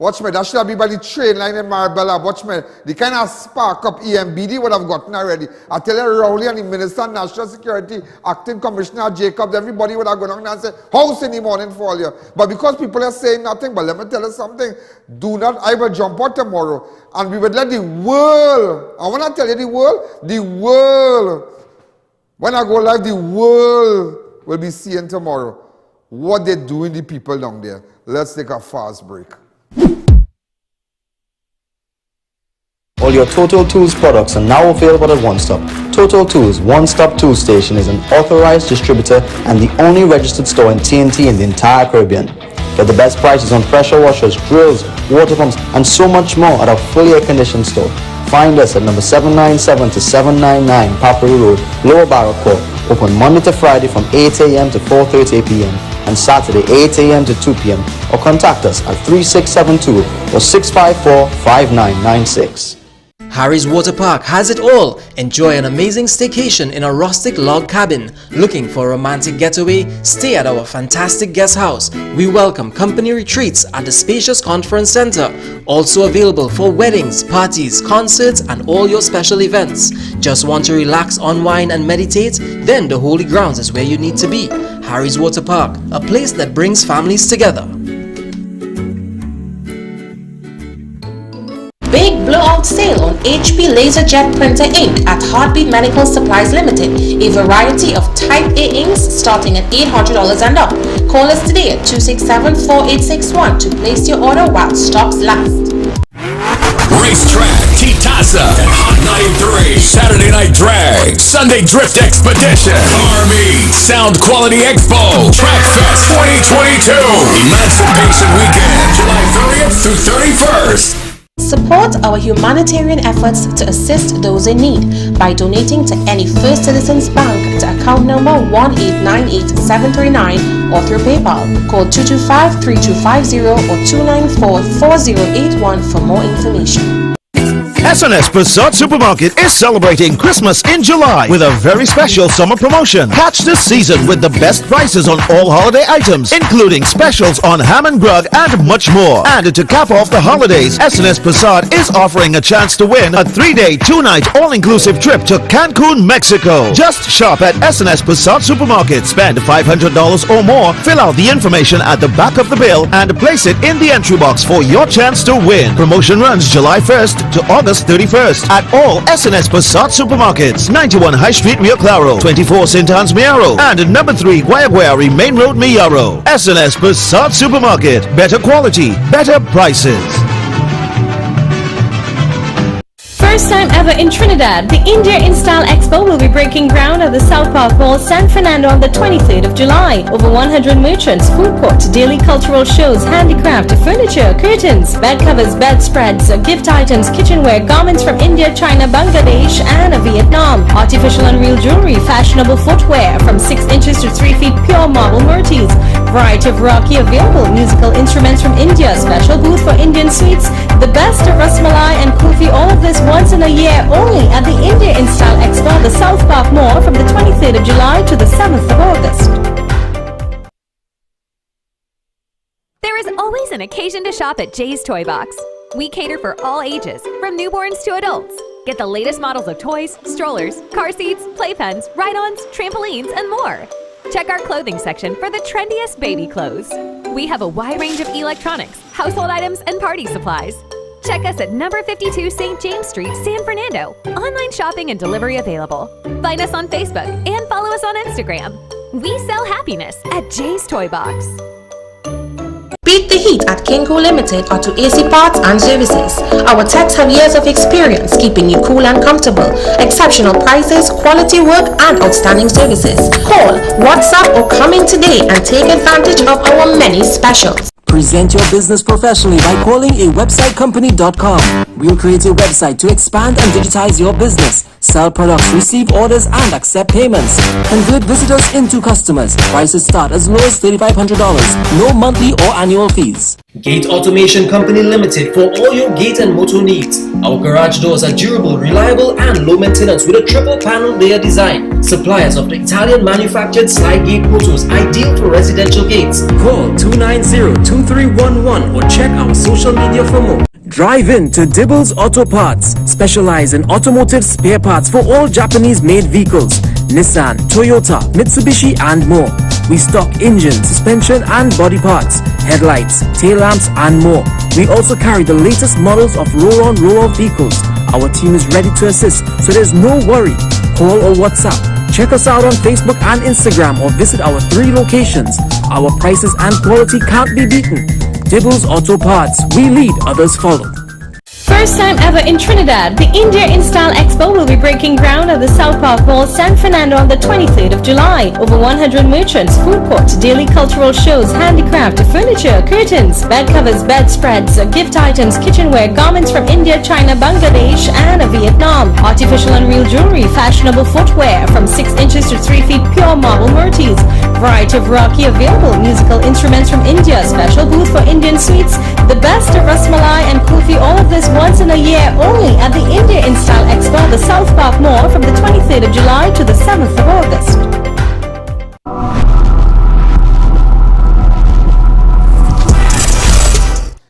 Watch me, that should have been by the train line in Marbella. Watch me, the kind of spark up EMBD would have gotten already. I tell you, Rowley and the Minister of National Security, Acting Commissioner Jacobs, everybody would have gone on and said, house in the morning for you. But because people are saying nothing, but let me tell you something, do not, I will jump out tomorrow and we would let the world, I want to tell you the world, when I go live, the world will be seeing tomorrow what they're doing the people down there. Let's take a fast break. All your Total Tools products are now available at One Stop. Total Tools One Stop Tool Station is an authorized distributor and the only registered store in TNT in the entire Caribbean. Get the best prices on pressure washers, drills, water pumps, and so much more at our fully air-conditioned store. Find us at number 797 to 799 Papri Road, Lower Barrack Court. Open Monday to Friday from 8 a.m. to 4:30 p.m. and Saturday 8 a.m. to 2 p.m. or contact us at 3672 or 654-5996. Harry's Water Park has it all. Enjoy an amazing staycation in a rustic log cabin. Looking for a romantic getaway? Stay at our fantastic guest house. We welcome company retreats at the spacious conference center. Also available for weddings, parties, concerts, and all your special events. Just want to relax, unwind, and meditate? Then the Holy Grounds is where you need to be. Harry's Water Park, a place that brings families together. Big blowout sale on HP LaserJet Printer Ink at Heartbeat Medical Supplies Limited. A variety of Type A inks starting at $800 and up. Call us today at 267-4861 to place your order while stocks last. Racetrack, T-Tassa, and Hot 93. Saturday Night Drag, Sunday Drift Expedition, Car Meet, Sound Quality Expo, Track Fest 2022, Emancipation Weekend, July 30th through 31st. Support our humanitarian efforts to assist those in need by donating to any First Citizens Bank to account number 1898739 or through PayPal. Call 225-3250 or 294-4081 for more information. S&S Passat Supermarket is celebrating Christmas in July with a very special summer promotion. Catch this season with the best prices on all holiday items, including specials on ham and grug and much more. And to cap off the holidays, S&S Passat is offering a chance to win a 3-day, 2-night all-inclusive trip to Cancun, Mexico. Just shop at S&S Passat Supermarket, spend $500 or more, fill out the information at the back of the bill, and place it in the entry box for your chance to win. Promotion runs July 1st to August 31st at all S&S Passat Supermarkets, 91 High Street, Rio Claro, 24 St. Anne's, Miaro, and number 3 Guayaguari Main Road, Miaro. S&S Passat Supermarket, better quality, better prices. First time ever in Trinidad, the India In Style Expo will be breaking ground at the South Park Mall, San Fernando on the 23rd of July. Over 100 merchants, food court, daily cultural shows, handicraft, furniture, curtains, bed covers, bedspreads, gift items, kitchenware, garments from India, China, Bangladesh, and Vietnam. Artificial and real jewelry, fashionable footwear from 6 inches to 3 feet, pure marble Murtis. Variety of Rocky available, musical instruments from India, special booth for Indian sweets, the best of Rasmalai and Kulfi, all of this once in a year only at the India In Style Expo at the South Park Mall from the 23rd of July to the 7th of August. There is always an occasion to shop at Jay's Toy Box. We cater for all ages, from newborns to adults. Get the latest models of toys, strollers, car seats, playpens, ride-ons, trampolines, and more. Check our clothing section for the trendiest baby clothes. We have a wide range of electronics, household items, and party supplies. Check us at number 52 St. James Street, San Fernando. Online shopping and delivery available. Find us on Facebook and follow us on Instagram. We sell happiness at Jay's Toy Box. Beat the heat at Kinko Limited Auto AC Parts and Services. Our techs have years of experience keeping you cool and comfortable. Exceptional prices, quality work, and outstanding services. Call, WhatsApp, or come in today and take advantage of our many specials. Present your business professionally by calling a websitecompany.com. We'll create a website to expand and digitize your business. Sell products, receive orders and accept payments. Convert visitors into customers. Prices start as low as $3,500. No monthly or annual fees. Gate Automation Company Limited for all your gate and motor needs. Our garage doors are durable, reliable and low maintenance with a triple panel layer design. Suppliers of the Italian manufactured slide gate motors, ideal for residential gates. Call 290-2311 or check our social media for more. Drive in to Dibbles Auto Parts, specialize in automotive spare parts for all Japanese-made vehicles, Nissan, Toyota, Mitsubishi and more. We stock engine, suspension and body parts, headlights, tail lamps and more. We also carry the latest models of roll-on, roll-off vehicles. Our team is ready to assist, so there's no worry. Call or WhatsApp. Check us out on Facebook and Instagram or visit our 3 locations. Our prices and quality can't be beaten. Dibbles Auto Parts, we lead, others follow. First time ever in Trinidad, the India InStyle Expo will be breaking ground at the South Park Mall, San Fernando on the 23rd of July. Over 100 merchants, food court, daily cultural shows, handicraft, furniture, curtains, bed covers, bedspreads, gift items, kitchenware, garments from India, China, Bangladesh and Vietnam, artificial and real jewelry, fashionable footwear from 6 inches to 3 feet, pure marble murtis, variety of Rocky available, musical instruments from India, special booth for Indian sweets, the best of rasmalai and kulfi, all of this once in a year only at the India InStyle Expo at the South Park Mall from the 23rd of July to the 7th of August.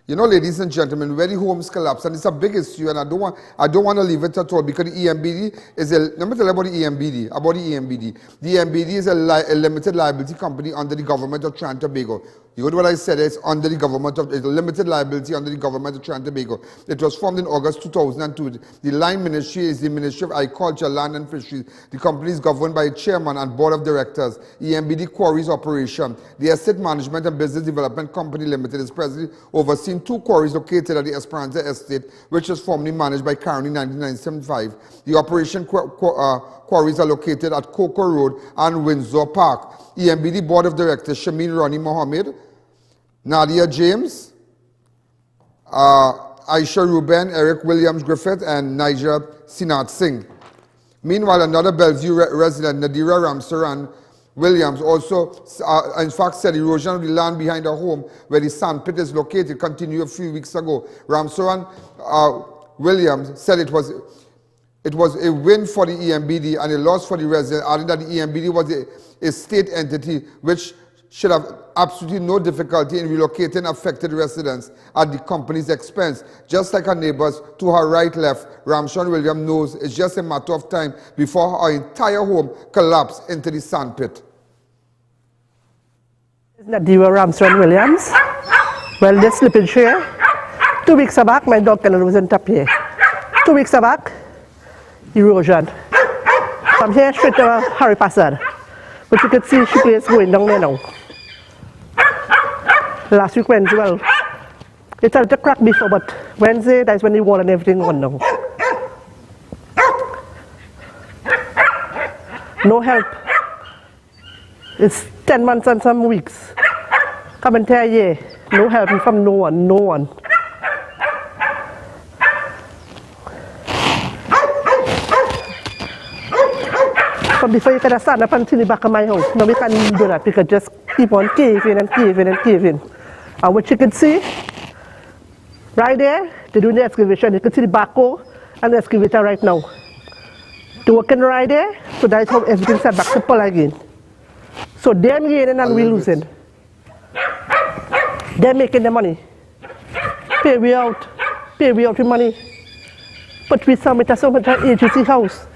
You know, ladies and gentlemen, where the homes collapse, and it's a big issue, and I don't want to leave it at all, because the EMBD is a, let me tell you about the EMBD. The EMBD is a limited liability company under the government of Trinidad and Tobago. You heard what I said, it's under the government of, it's a limited liability under the government of Trinidad and Tobago. It was formed in August 2002. The line ministry is the Ministry of Agriculture, Land and Fisheries. The company is governed by a chairman and board of directors. EMBD Quarries Operation. The Estate Management and Business Development Company Limited is presently overseeing 2 quarries located at the Esperanza Estate, which was formerly managed by Carney in 1975. The operation quarries are located at Coco Road and Windsor Park. EMBD Board of Directors, Shamin Ronnie Mohammed, Nadia James, Aisha Ruben, Eric Williams Griffith, and Niger Sinat Singh. Meanwhile, another Belle Vue resident, Nadira Ramsaran Williams, also in fact said erosion of the land behind her home where the sandpit is located continued a few weeks ago. Ramsaran Williams said it was a win for the EMBD and a loss for the resident, adding that the EMBD was a state entity which should have absolutely no difficulty in relocating affected residents at the company's expense. Just like her neighbors to her right left, Ramshawn Williams knows it's just a matter of time before her entire home collapsed into the sandpit. Nadira Ramshawn Williams. Well, this slippage here. 2 weeks back, my dog kennel was in top here. 2 weeks back, erosion. From here straight to Harry Passad. But you could see she is going down there now. Last week Wednesday, well, it started to crack before, but Wednesday, that's when the wall and everything went down. No help. It's 10 months and some weeks. Come entire year. No help from no one. But before you can stand up and see the back of my house, no, we can't do that. We can just keep on caving. And what you can see, right there, they're doing the excavation. You can see the backhoe and the excavator right now. They're working right there, so that's how everything's set back to pull again. So they're gaining and we're losing. They're making the money. Pay we out with money. But we submit a so much agency house.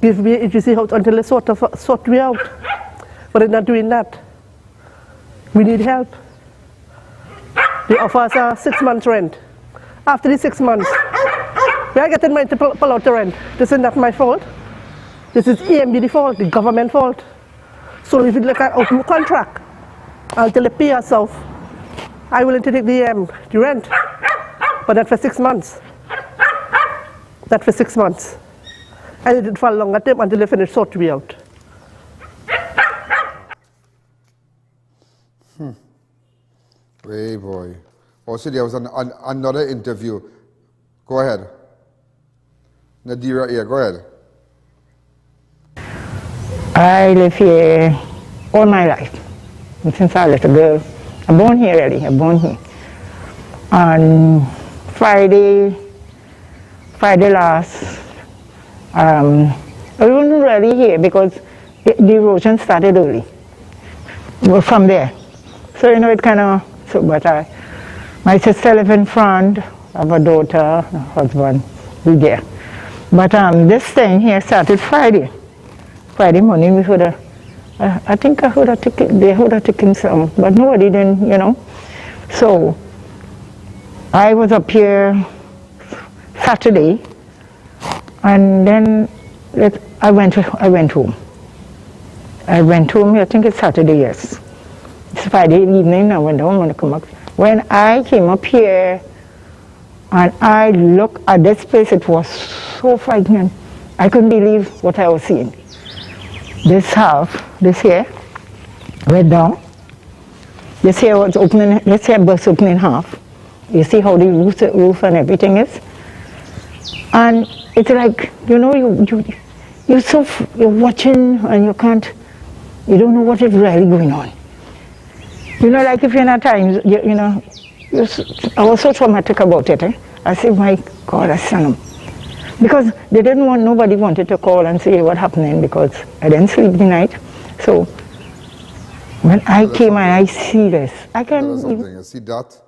Give me an agency house until they sort me out. But they're not doing that. We need help. They offer us a 6 months rent. After the 6 months, we are getting money to pull out the rent. This is not my fault. This is EMBD fault, the government fault. So if you look at open contract, until they pay us off, I'm willing to take the rent. But not for 6 months. Not for 6 months. I did it for a longer time until they finish sorting me out. Hey boy. Also there was another interview. Go ahead. Nadira, yeah, go ahead. I live here all my life, since I was a little girl. I'm born here really, I'm born here. On Friday last, I wasn't really here because the erosion started early. Well, from there. So, you know, it kind of, so, but my sister lives in France, I have a daughter, a husband, we there. But this thing here started Friday. Friday morning we heard I think I heard a ticking, they heard a ticking sound, but nobody didn't, you know. So I was up here Saturday, and then I went home. I went home, I think it's Saturday, yes. It's Friday evening, I went home and I come up. When I came up here and I looked at this place, it was so frightening. I couldn't believe what I was seeing. This here, went down. This here was opening, this here burst open in half. You see how the roof and everything is? And it's like, you know, you're watching and you don't know what is really going on. You know, like if you're in a time, you know, I was so traumatic about it. I said, my God, I sent them. Because they didn't want, nobody wanted to call and say what happening because I didn't sleep the night. So when I came and I see this, I can... You see that?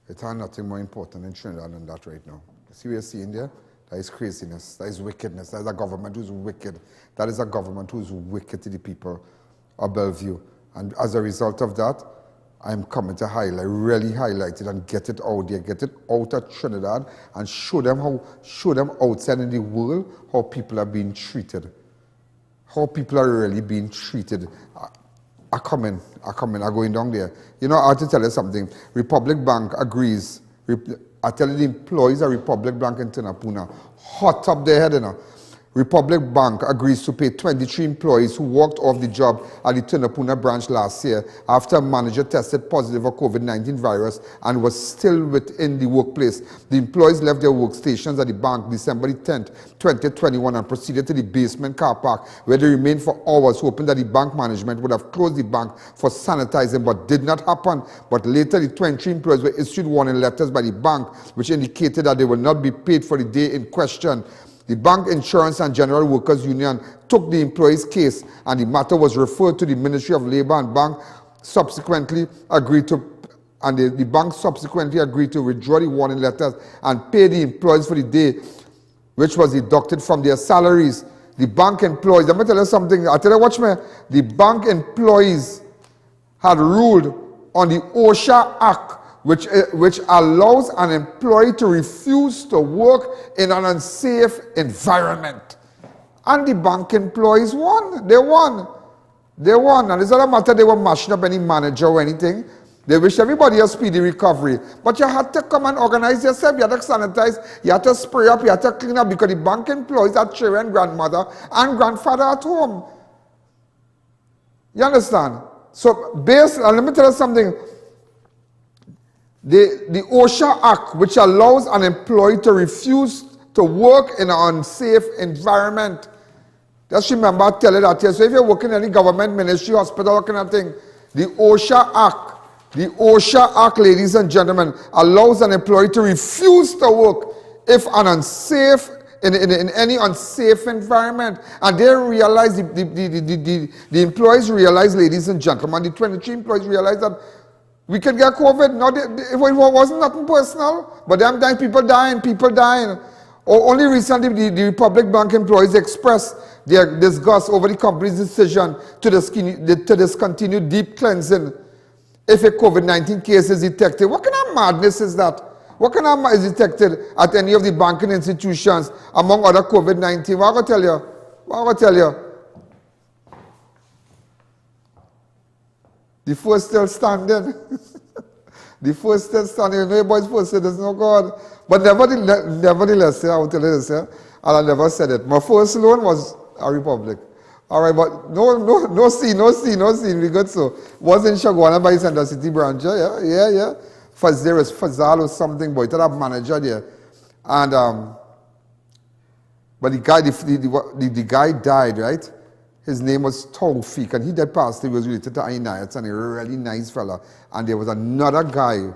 It has nothing more important in Trinidad than that right now. You see what you're seeing there? That is craziness, that is wickedness, that is a government who's wicked. That is a government who's wicked to the people of Belle Vue. And as a result of that, I'm coming to really highlight it and get it out there, get it out of Trinidad and show them outside in the world how people are being treated. How people are really being treated. I'm going down there. You know, I have to tell you something. Republic Bank agrees. I tell you, the employees of Republic Bank in Tunapuna, hot up their head, you know. Republic Bank agrees to pay 23 employees who walked off the job at the Tunapuna branch last year after a manager tested positive for COVID-19 virus and was still within the workplace. The employees left their workstations at the bank December 10th, 2021 and proceeded to the basement car park where they remained for hours, hoping that the bank management would have closed the bank for sanitizing, but did not happen. But later, the 23 employees were issued warning letters by the bank, which indicated that they will not be paid for the day in question. The Bank Insurance and General Workers Union took the employees' case and the matter was referred to the Ministry of Labour and bank subsequently agreed to the bank subsequently agreed to withdraw the warning letters and pay the employees for the day, which was deducted from their salaries. The bank employees, let me tell you something, I'll tell you, watch me, the bank employees had ruled on the OSHA Act, which allows an employee to refuse to work in an unsafe environment. And the bank employees won. They won. And it's not a matter they were mashing up any manager or anything. They wish everybody a speedy recovery. But you had to come and organize yourself. You had to sanitize. You had to spray up. You had to clean up because the bank employees had children, grandmother, and grandfather at home. You understand? So, let me tell you something. The OSHA Act, which allows an employee to refuse to work in an unsafe environment. Just remember, I tell you that here. So if you're working in any government ministry, hospital, kind of thing, the OSHA Act, ladies and gentlemen, allows an employee to refuse to work if an unsafe, in any unsafe environment. And they realize, the employees realize, ladies and gentlemen, the 23 employees realize that we can get COVID. It wasn't nothing personal, but them dying, people dying. Only recently, the Republic Bank employees expressed their disgust over the company's decision to discontinue deep cleansing if a COVID-19 case is detected. What kind of madness is that? What kind of is detected at any of the banking institutions, among other COVID-19? What I'm going to tell you? The first still standing. The first still standing. You know, boys first said there's no God. But nevertheless, I will tell you this, and I never said it. My first loan was a Republic. All right, but no scene. We got so. Was in Shagwana by Center City branch. Yeah. Fazal or something, but it had a manager there. And, but the guy died, right? His name was Tawfiq, and he that passed away was related to I.A.N, and a really nice fella. And there was another guy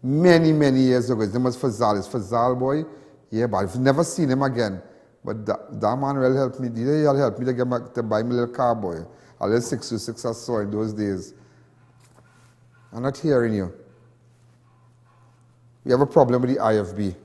many, many years ago. His name was Fazal. It's Fazal boy. Yeah, but I've never seen him again. But that man really helped me. He helped me to buy me a little car, boy. A little 626 I saw in those days. I'm not hearing you. We have a problem with the IFB.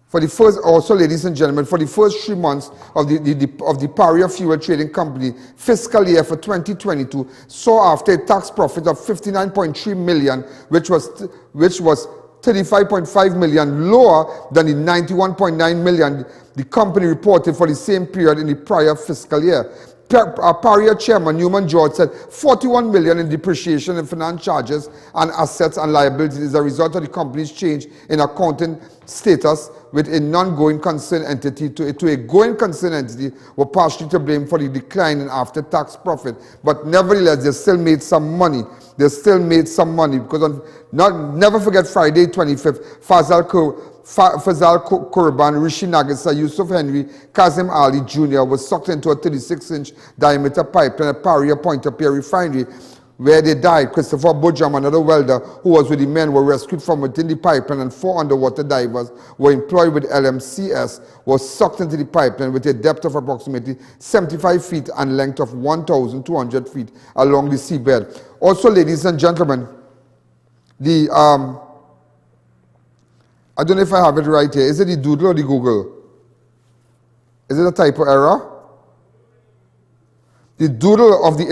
For the first, also ladies and gentlemen, for the first 3 months of the Paria Fuel Trading Company fiscal year for 2022, saw after a tax profit of 59.3 million, which was 35.5 million lower than the 91.9 million the company reported for the same period in the prior fiscal year. Paria chairman Newman George said 41 million in depreciation and finance charges and assets and liabilities is a result of the company's change in accounting status with a non-going concern entity to a going concern entity were partially to blame for the decline in after-tax profit. But nevertheless, they still made some money. They still made some money because never forget Friday 25th, Fazal Kurban, Rishi Nagasa, Yusuf Henry, Kazim Ali Jr. was sucked into a 36-inch diameter pipeline at Paria Point-a-Pierre refinery where they died. Christopher Bujam, another welder who was with the men, were rescued from within the pipeline, and 4 underwater divers were employed with LMCS, was sucked into the pipeline with a depth of approximately 75 feet and length of 1,200 feet along the seabed. Also, ladies and gentlemen, I don't know if I have it right here. Is it the Doodle or the Google? Is it a typo error? The Doodle of the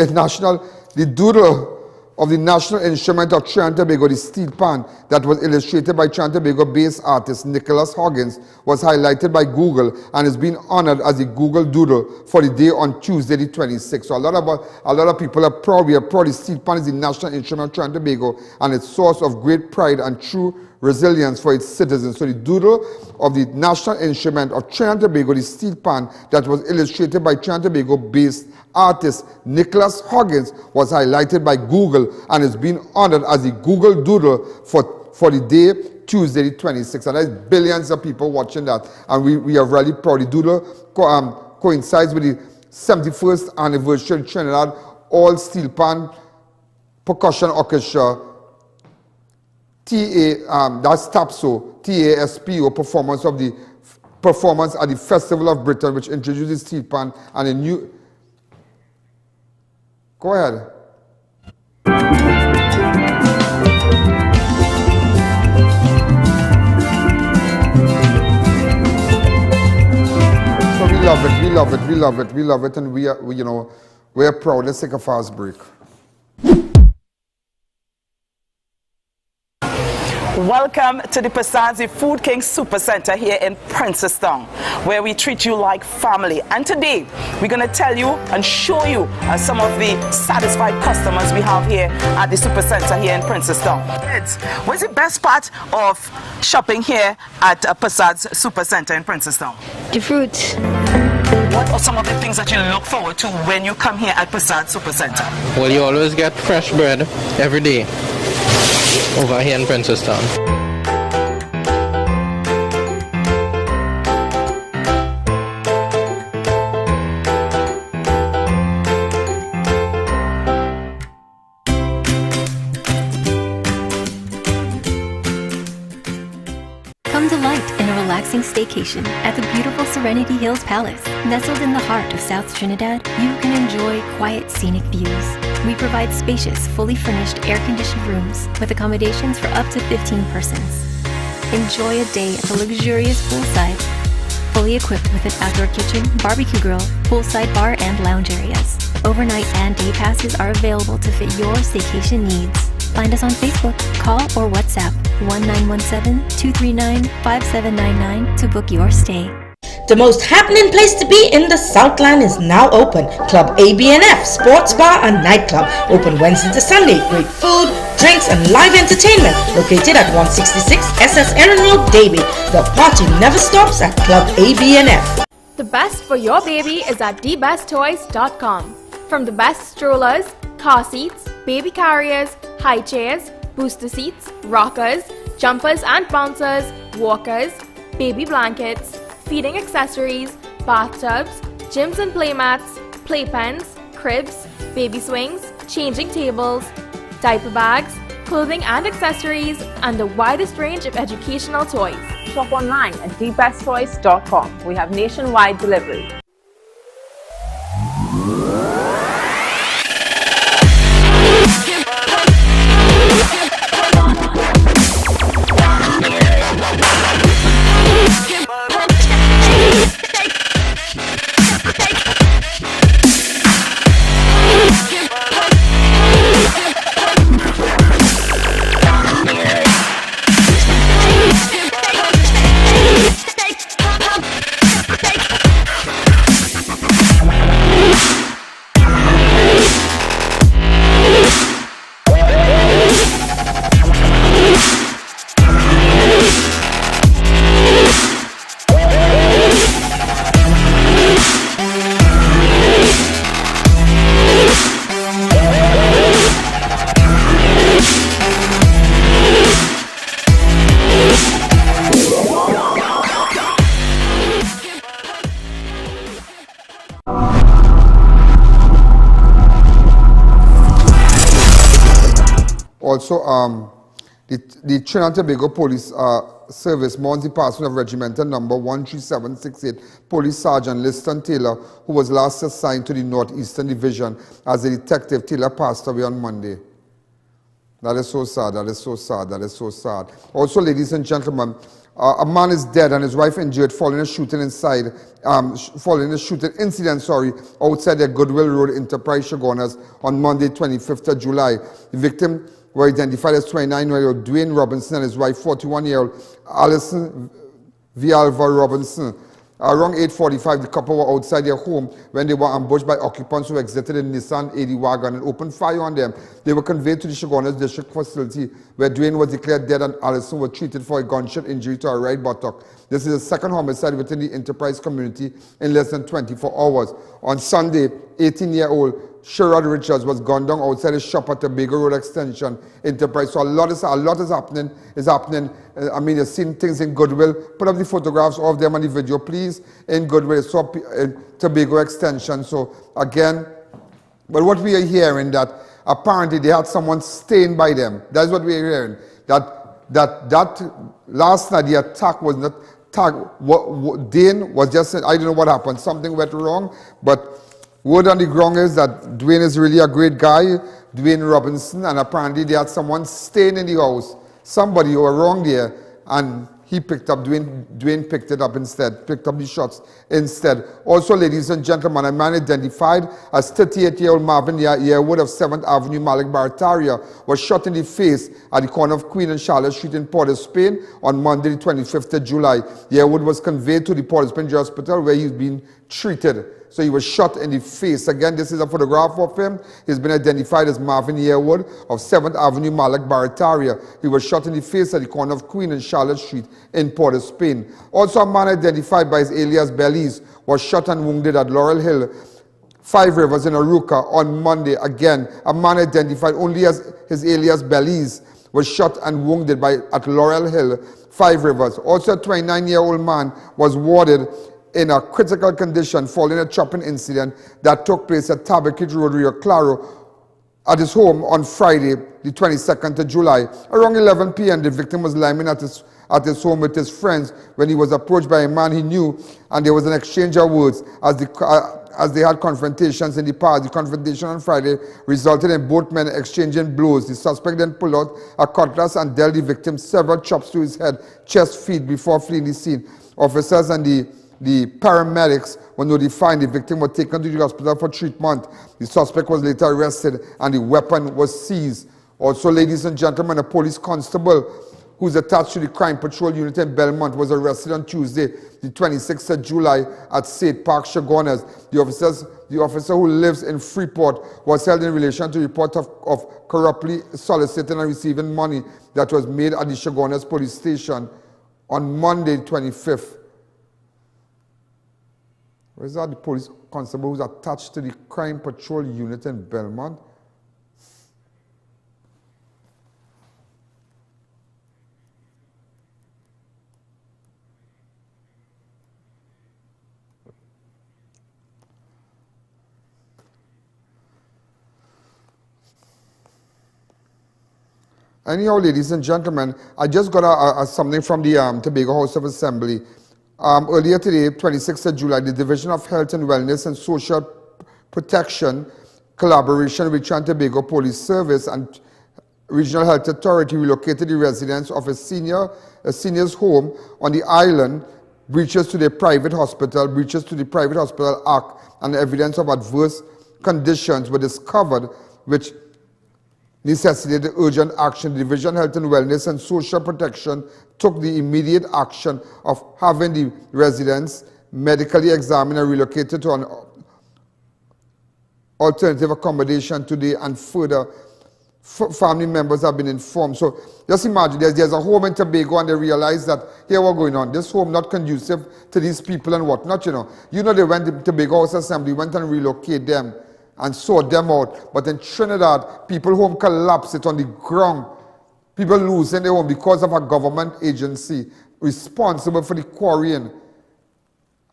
National Instrument of Trinidad and Tobago, the steel pan that was illustrated by Trinidad and Tobago-based artist Nicholas Hoggins, was highlighted by Google and is being honored as the Google Doodle for the day on Tuesday the 26th. So a lot of people are proud. We are proud the steel pan is the national instrument of Trinidad and Tobago and it's source of great pride and true resilience for its citizens. So the doodle of the national instrument of Trinidad and Tobago, the steel pan that was illustrated by Trinidad and Tobago-based artist Nicholas Hoggins, was highlighted by Google and is being honored as the Google Doodle for the day Tuesday the 26th. And there's billions of people watching that, and we are really proud. The doodle coincides with the 71st anniversary of Trinidad All Steel Pan Percussion Orchestra that's TAPSO, TASPO performance at the Festival of Britain, which introduces steel pan and a new. Go ahead. So we love it, and we are proud. Let's take a fast break. Welcome to the Pasadzi Food King Super Center here in Princestown, where we treat you like family. And today, we're going to tell you and show you some of the satisfied customers we have here at the Super Center here in Princestown. What's the best part of shopping here at Pasadzi Super Center in Princestown? The fruits. What are some of the things that you look forward to when you come here at Pasadzi Super Center? Well, you always get fresh bread every day over here in Princestown. Come delight in a relaxing staycation at the beautiful Serenity Hills Palace. Nestled in the heart of South Trinidad, you can enjoy quiet scenic views. We provide spacious, fully furnished, air-conditioned rooms with accommodations for up to 15 persons. Enjoy a day at the luxurious poolside, fully equipped with an outdoor kitchen, barbecue grill, poolside bar, and lounge areas. Overnight and day passes are available to fit your staycation needs. Find us on Facebook, call or WhatsApp 1917-239-5799 to book your stay. The most happening place to be in the Southland is now open. Club ABNF Sports Bar and Nightclub. Open Wednesday to Sunday. Great food, drinks, and live entertainment. Located at 166 SS Erin Road, Davie. The party never stops at Club ABNF. The best for your baby is at thebesttoys.com. From the best strollers, car seats, baby carriers, high chairs, booster seats, rockers, jumpers and bouncers, walkers, baby blankets, feeding accessories, bathtubs, gyms and playmats, playpens, cribs, baby swings, changing tables, diaper bags, clothing and accessories, and the widest range of educational toys. Shop online at thebesttoys.com. We have nationwide delivery. Also, the Trinidad and Tobago Police Service mourns the passing of Regimental Number 13768 Police Sergeant Liston Taylor, who was last assigned to the Northeastern Division as a detective. Taylor passed away on Monday. That is so sad, that is so sad, that is so sad. Also, ladies and gentlemen, a man is dead and his wife injured following a shooting incident, outside their Goodwill Road Enterprise Shogunas on Monday, 25th of July. The victim were identified as 29-year-old Dwayne Robinson and his wife, 41-year-old Alison Vialva Robinson. Around 8:45, the couple were outside their home when they were ambushed by occupants who exited a Nissan 80 wagon and opened fire on them. They were conveyed to the Shogunas District Facility, where Dwayne was declared dead and Allison was treated for a gunshot injury to her right buttock. This is the second homicide within the Enterprise community in less than 24 hours. On Sunday, 18-year-old Sherrod Richards was gunned down outside a shop at the Tobago Road Extension Enterprise. So a lot is happening. I mean, you've seen things in Goodwill. Put up the photographs of them on the video, please, in Goodwill. So Tobago Extension. So again, but what we are hearing that apparently they had someone staying by them. That's what we are hearing. That last night the attack was not Dane was just, I don't know what happened. Something went wrong, but word on the ground is that Dwayne is really a great guy, Dwayne Robinson, and apparently they had someone staying in the house. Somebody who were wrong there, and he picked up, Dwayne picked it up instead, picked up the shots instead. Also, ladies and gentlemen, a man identified as 38-year-old Marvin Yearwood of 7th Avenue, Malik Barataria, was shot in the face at the corner of Queen and Charlotte Street in Port of Spain on Monday, the 25th of July. Yearwood was conveyed to the Port of Spain Hospital where he's been treated. So he was shot in the face. Again, this is a photograph of him. He's been identified as Marvin Yearwood of 7th Avenue, Malik Barataria. He was shot in the face at the corner of Queen and Charlotte Street in Port of Spain. Also, a man identified by his alias Belize was shot and wounded at Laurel Hill, 5 Rivers in Aruca on Monday. Again, a man identified only as his alias Belize was shot and wounded at Laurel Hill, 5 Rivers. Also, a 29-year-old man was warded in a critical condition following a chopping incident that took place at Tabakit Road, Rio Claro, at his home on Friday, the 22nd of July. Around 11 p.m., the victim was lying at his home with his friends when he was approached by a man he knew, and there was an exchange of words as they had confrontations in the past. The confrontation on Friday resulted in both men exchanging blows. The suspect then pulled out a cutlass and dealt the victim several chops to his head, chest, feet before fleeing the scene. Officers and the paramedics were notified. The victim was taken to the hospital for treatment. The suspect was later arrested and the weapon was seized. Also, ladies and gentlemen, a police constable who's attached to the crime patrol unit in Belmont was arrested on Tuesday, the 26th of July at St. Park, Shogunas. The officer who lives in Freeport was held in relation to report of corruptly soliciting and receiving money that was made at the Shogunas police station on Monday, 25th. Where's that? The police constable who's attached to the crime patrol unit in Belmont? Anyhow, ladies and gentlemen, I just got something from the Tobago House of Assembly. Earlier today, 26th of July, the Division of Health and Wellness and Social Protection, collaboration with Trinidad and Tobago Police Service and Regional Health Authority, relocated the residents of a senior's home on the island, breaches to the Private Hospital Act, and evidence of adverse conditions were discovered which necessitated urgent action. The Division of Health and Wellness and Social Protection took the immediate action of having the residents medically examined and relocated to an alternative accommodation today, and further family members have been informed. So just imagine there's a home in Tobago and they realize that here what's going on. This home not conducive to these people and whatnot, you know. They went to Tobago House Assembly, went and relocate them and sort them out. But in Trinidad, people home collapse it on the ground. People losing their home because of a government agency responsible for the quarrying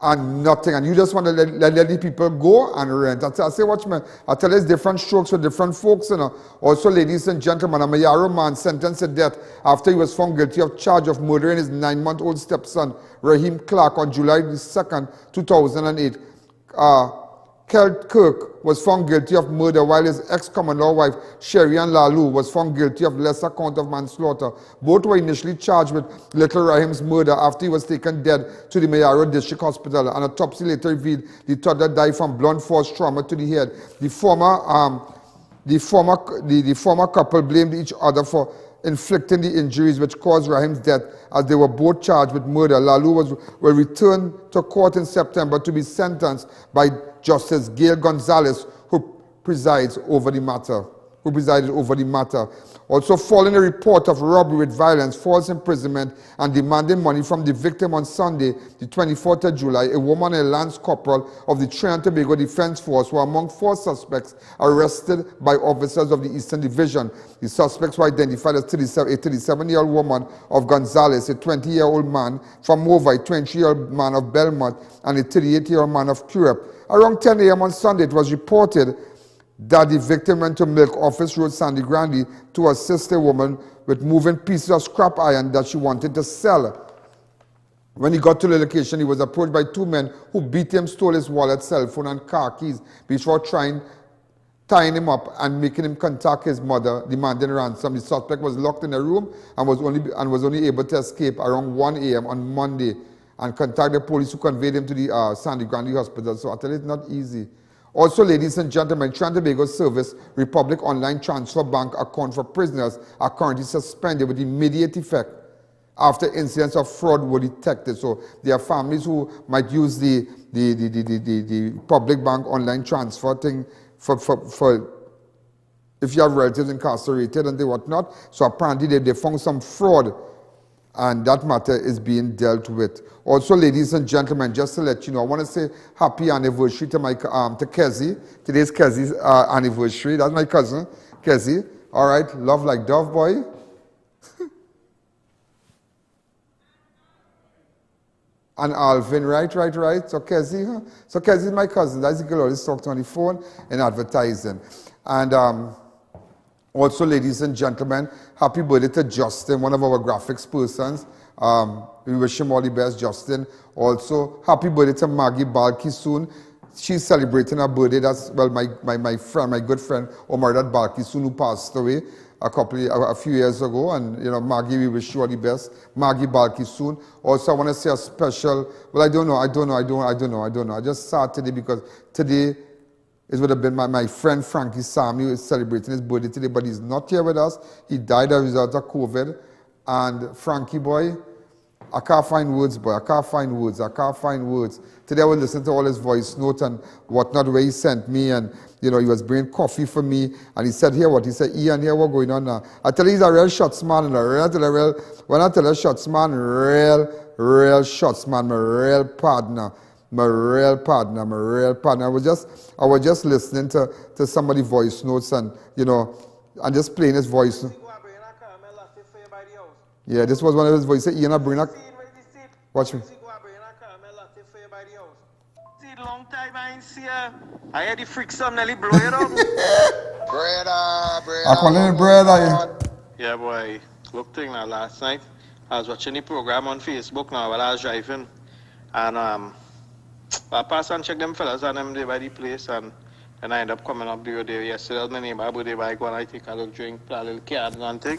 and nothing. And you just want to let the people go and rent. I say, watch man, I tell you, it's different strokes for different folks, you know. Also, ladies and gentlemen, a Mayaro man sentenced to death after he was found guilty of charge of murdering his 9-month-old stepson, Raheem Clark, on July 2nd, 2008. Kelt Kirk was found guilty of murder, while his ex-common-law wife, Sherry Ann Lalu, was found guilty of lesser count of manslaughter. Both were initially charged with little Raheem's murder after he was taken dead to the Mayaro District Hospital. An autopsy later revealed the toddler died from blunt force trauma to the head. The former couple blamed each other for inflicting the injuries which caused Raheem's death, as they were both charged with murder. Lalu will return to court in September to be sentenced by Justice Gail Gonzalez, who presided over the matter. Also, following a report of robbery with violence, false imprisonment, and demanding money from the victim on Sunday, the 24th of July, a woman and a lance corporal of the Trinidad and Tobago Defense Force were among 4 suspects arrested by officers of the Eastern Division. The suspects were identified as a 37-year-old woman of Gonzales, a 20-year-old man from Mova, a 20-year-old man of Belmont, and a 38-year-old man of Curepe. Around 10 a.m. on Sunday, it was reported that the victim went to Milk Office Road, Sandy Grande, to assist a woman with moving pieces of scrap iron that she wanted to sell. When he got to the location, he was approached by 2 men who beat him, stole his wallet, cell phone, and car keys before tying him up and making him contact his mother, demanding ransom. The suspect was locked in a room and was only able to escape around 1 a.m. on Monday and contact the police, who conveyed him to the Sandy Grande Hospital. So I tell you, it's not easy. Also, ladies and gentlemen, Trinidad and Tobago Service Republic Online Transfer Bank account for prisoners are currently suspended with immediate effect after incidents of fraud were detected. So there are families who might use the public bank online transfer thing for if you have relatives incarcerated and they whatnot. So apparently they found some fraud, and that matter is being dealt with. Also, ladies and gentlemen, just to let you know, I want to say happy anniversary to to Kezi. Today's Kezi's anniversary. That's my cousin, Kezi. All right, love like Dove boy. And Alvin, right. So Kezi, is my cousin. That's the girl I always talk to on the phone in advertising. And also, ladies and gentlemen, happy birthday to Justin, one of our graphics persons. We wish him all the best, Justin. Also, happy birthday to Maggie Balki soon. She's celebrating her birthday. That's, well, my friend, my good friend, Omardat Balki soon, who passed away a few years ago. And, you know, Maggie, we wish you all the best. Maggie Balki soon. Also, I want to say a special, well, I don't know. I just saw today because today, it would have been my friend Frankie Sami, who is celebrating his birthday today, but he's not here with us. He died as a result of COVID. And Frankie boy, I can't find words, boy. I can't find words. Today I was listening to all his voice notes and whatnot, where he sent me, and you know, he was bringing coffee for me, and he said, here what? He said, Ian, here what going on now? I tell you, he's a real shots man, and when I tell a shots man, real shots man, my real partner. I was just listening to somebody's voice notes, and you know, and just playing his voice. Yeah, this was one of his voices. Ian, I bring a... Watch me. Long time I ain't see her. I had the freak some nearly blow it up. I call him brother. Yeah, boy. Look thing now last night. I was watching the program on Facebook now while I was driving. And I passed and checked them fellas and them there by the place, and I ended up coming up there yesterday. My neighbor birthday bike when I take a little drink, play a little card and thing.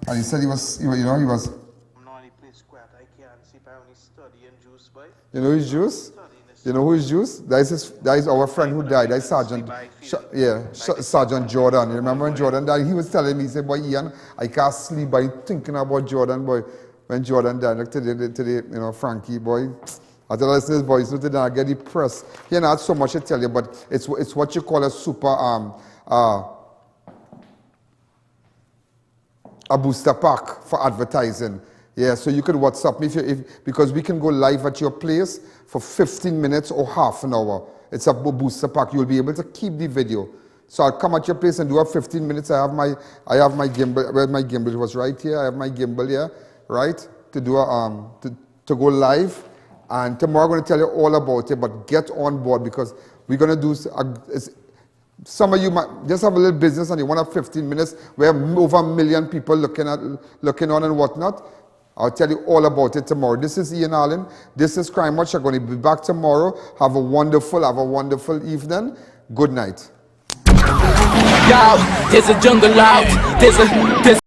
And he said he was, you know, he was. You know his juice? You know who is Juice? That is our friend who died. That is Sergeant, Sergeant Jordan. You remember when Jordan died? He was telling me, he said, boy, Ian, I can't sleep by thinking about Jordan, boy. When Jordan died, like today, you know, Frankie, boy. I tell us this, boy, so today I get depressed. He not so much to tell you, but it's what you call a super, a booster pack for advertising. Yeah, so you could WhatsApp me because we can go live at your place for 15 minutes or half an hour. It's a booster pack. You'll be able to keep the video. So I'll come at your place and do a 15 minutes. I have my gimbal. Where my gimbal? It was right here. I have my gimbal here, right? To do to go live. And tomorrow I'm going to tell you all about it. But get on board because we're going to do. Some of you might just have a little business and you want to have 15 minutes. We have over 1 million people looking on and whatnot. I'll tell you all about it tomorrow. This is I.A.N. This is Crime Watch. I'm going to be back tomorrow. Have a wonderful evening. Good night. Yo, there's a jungle out. There's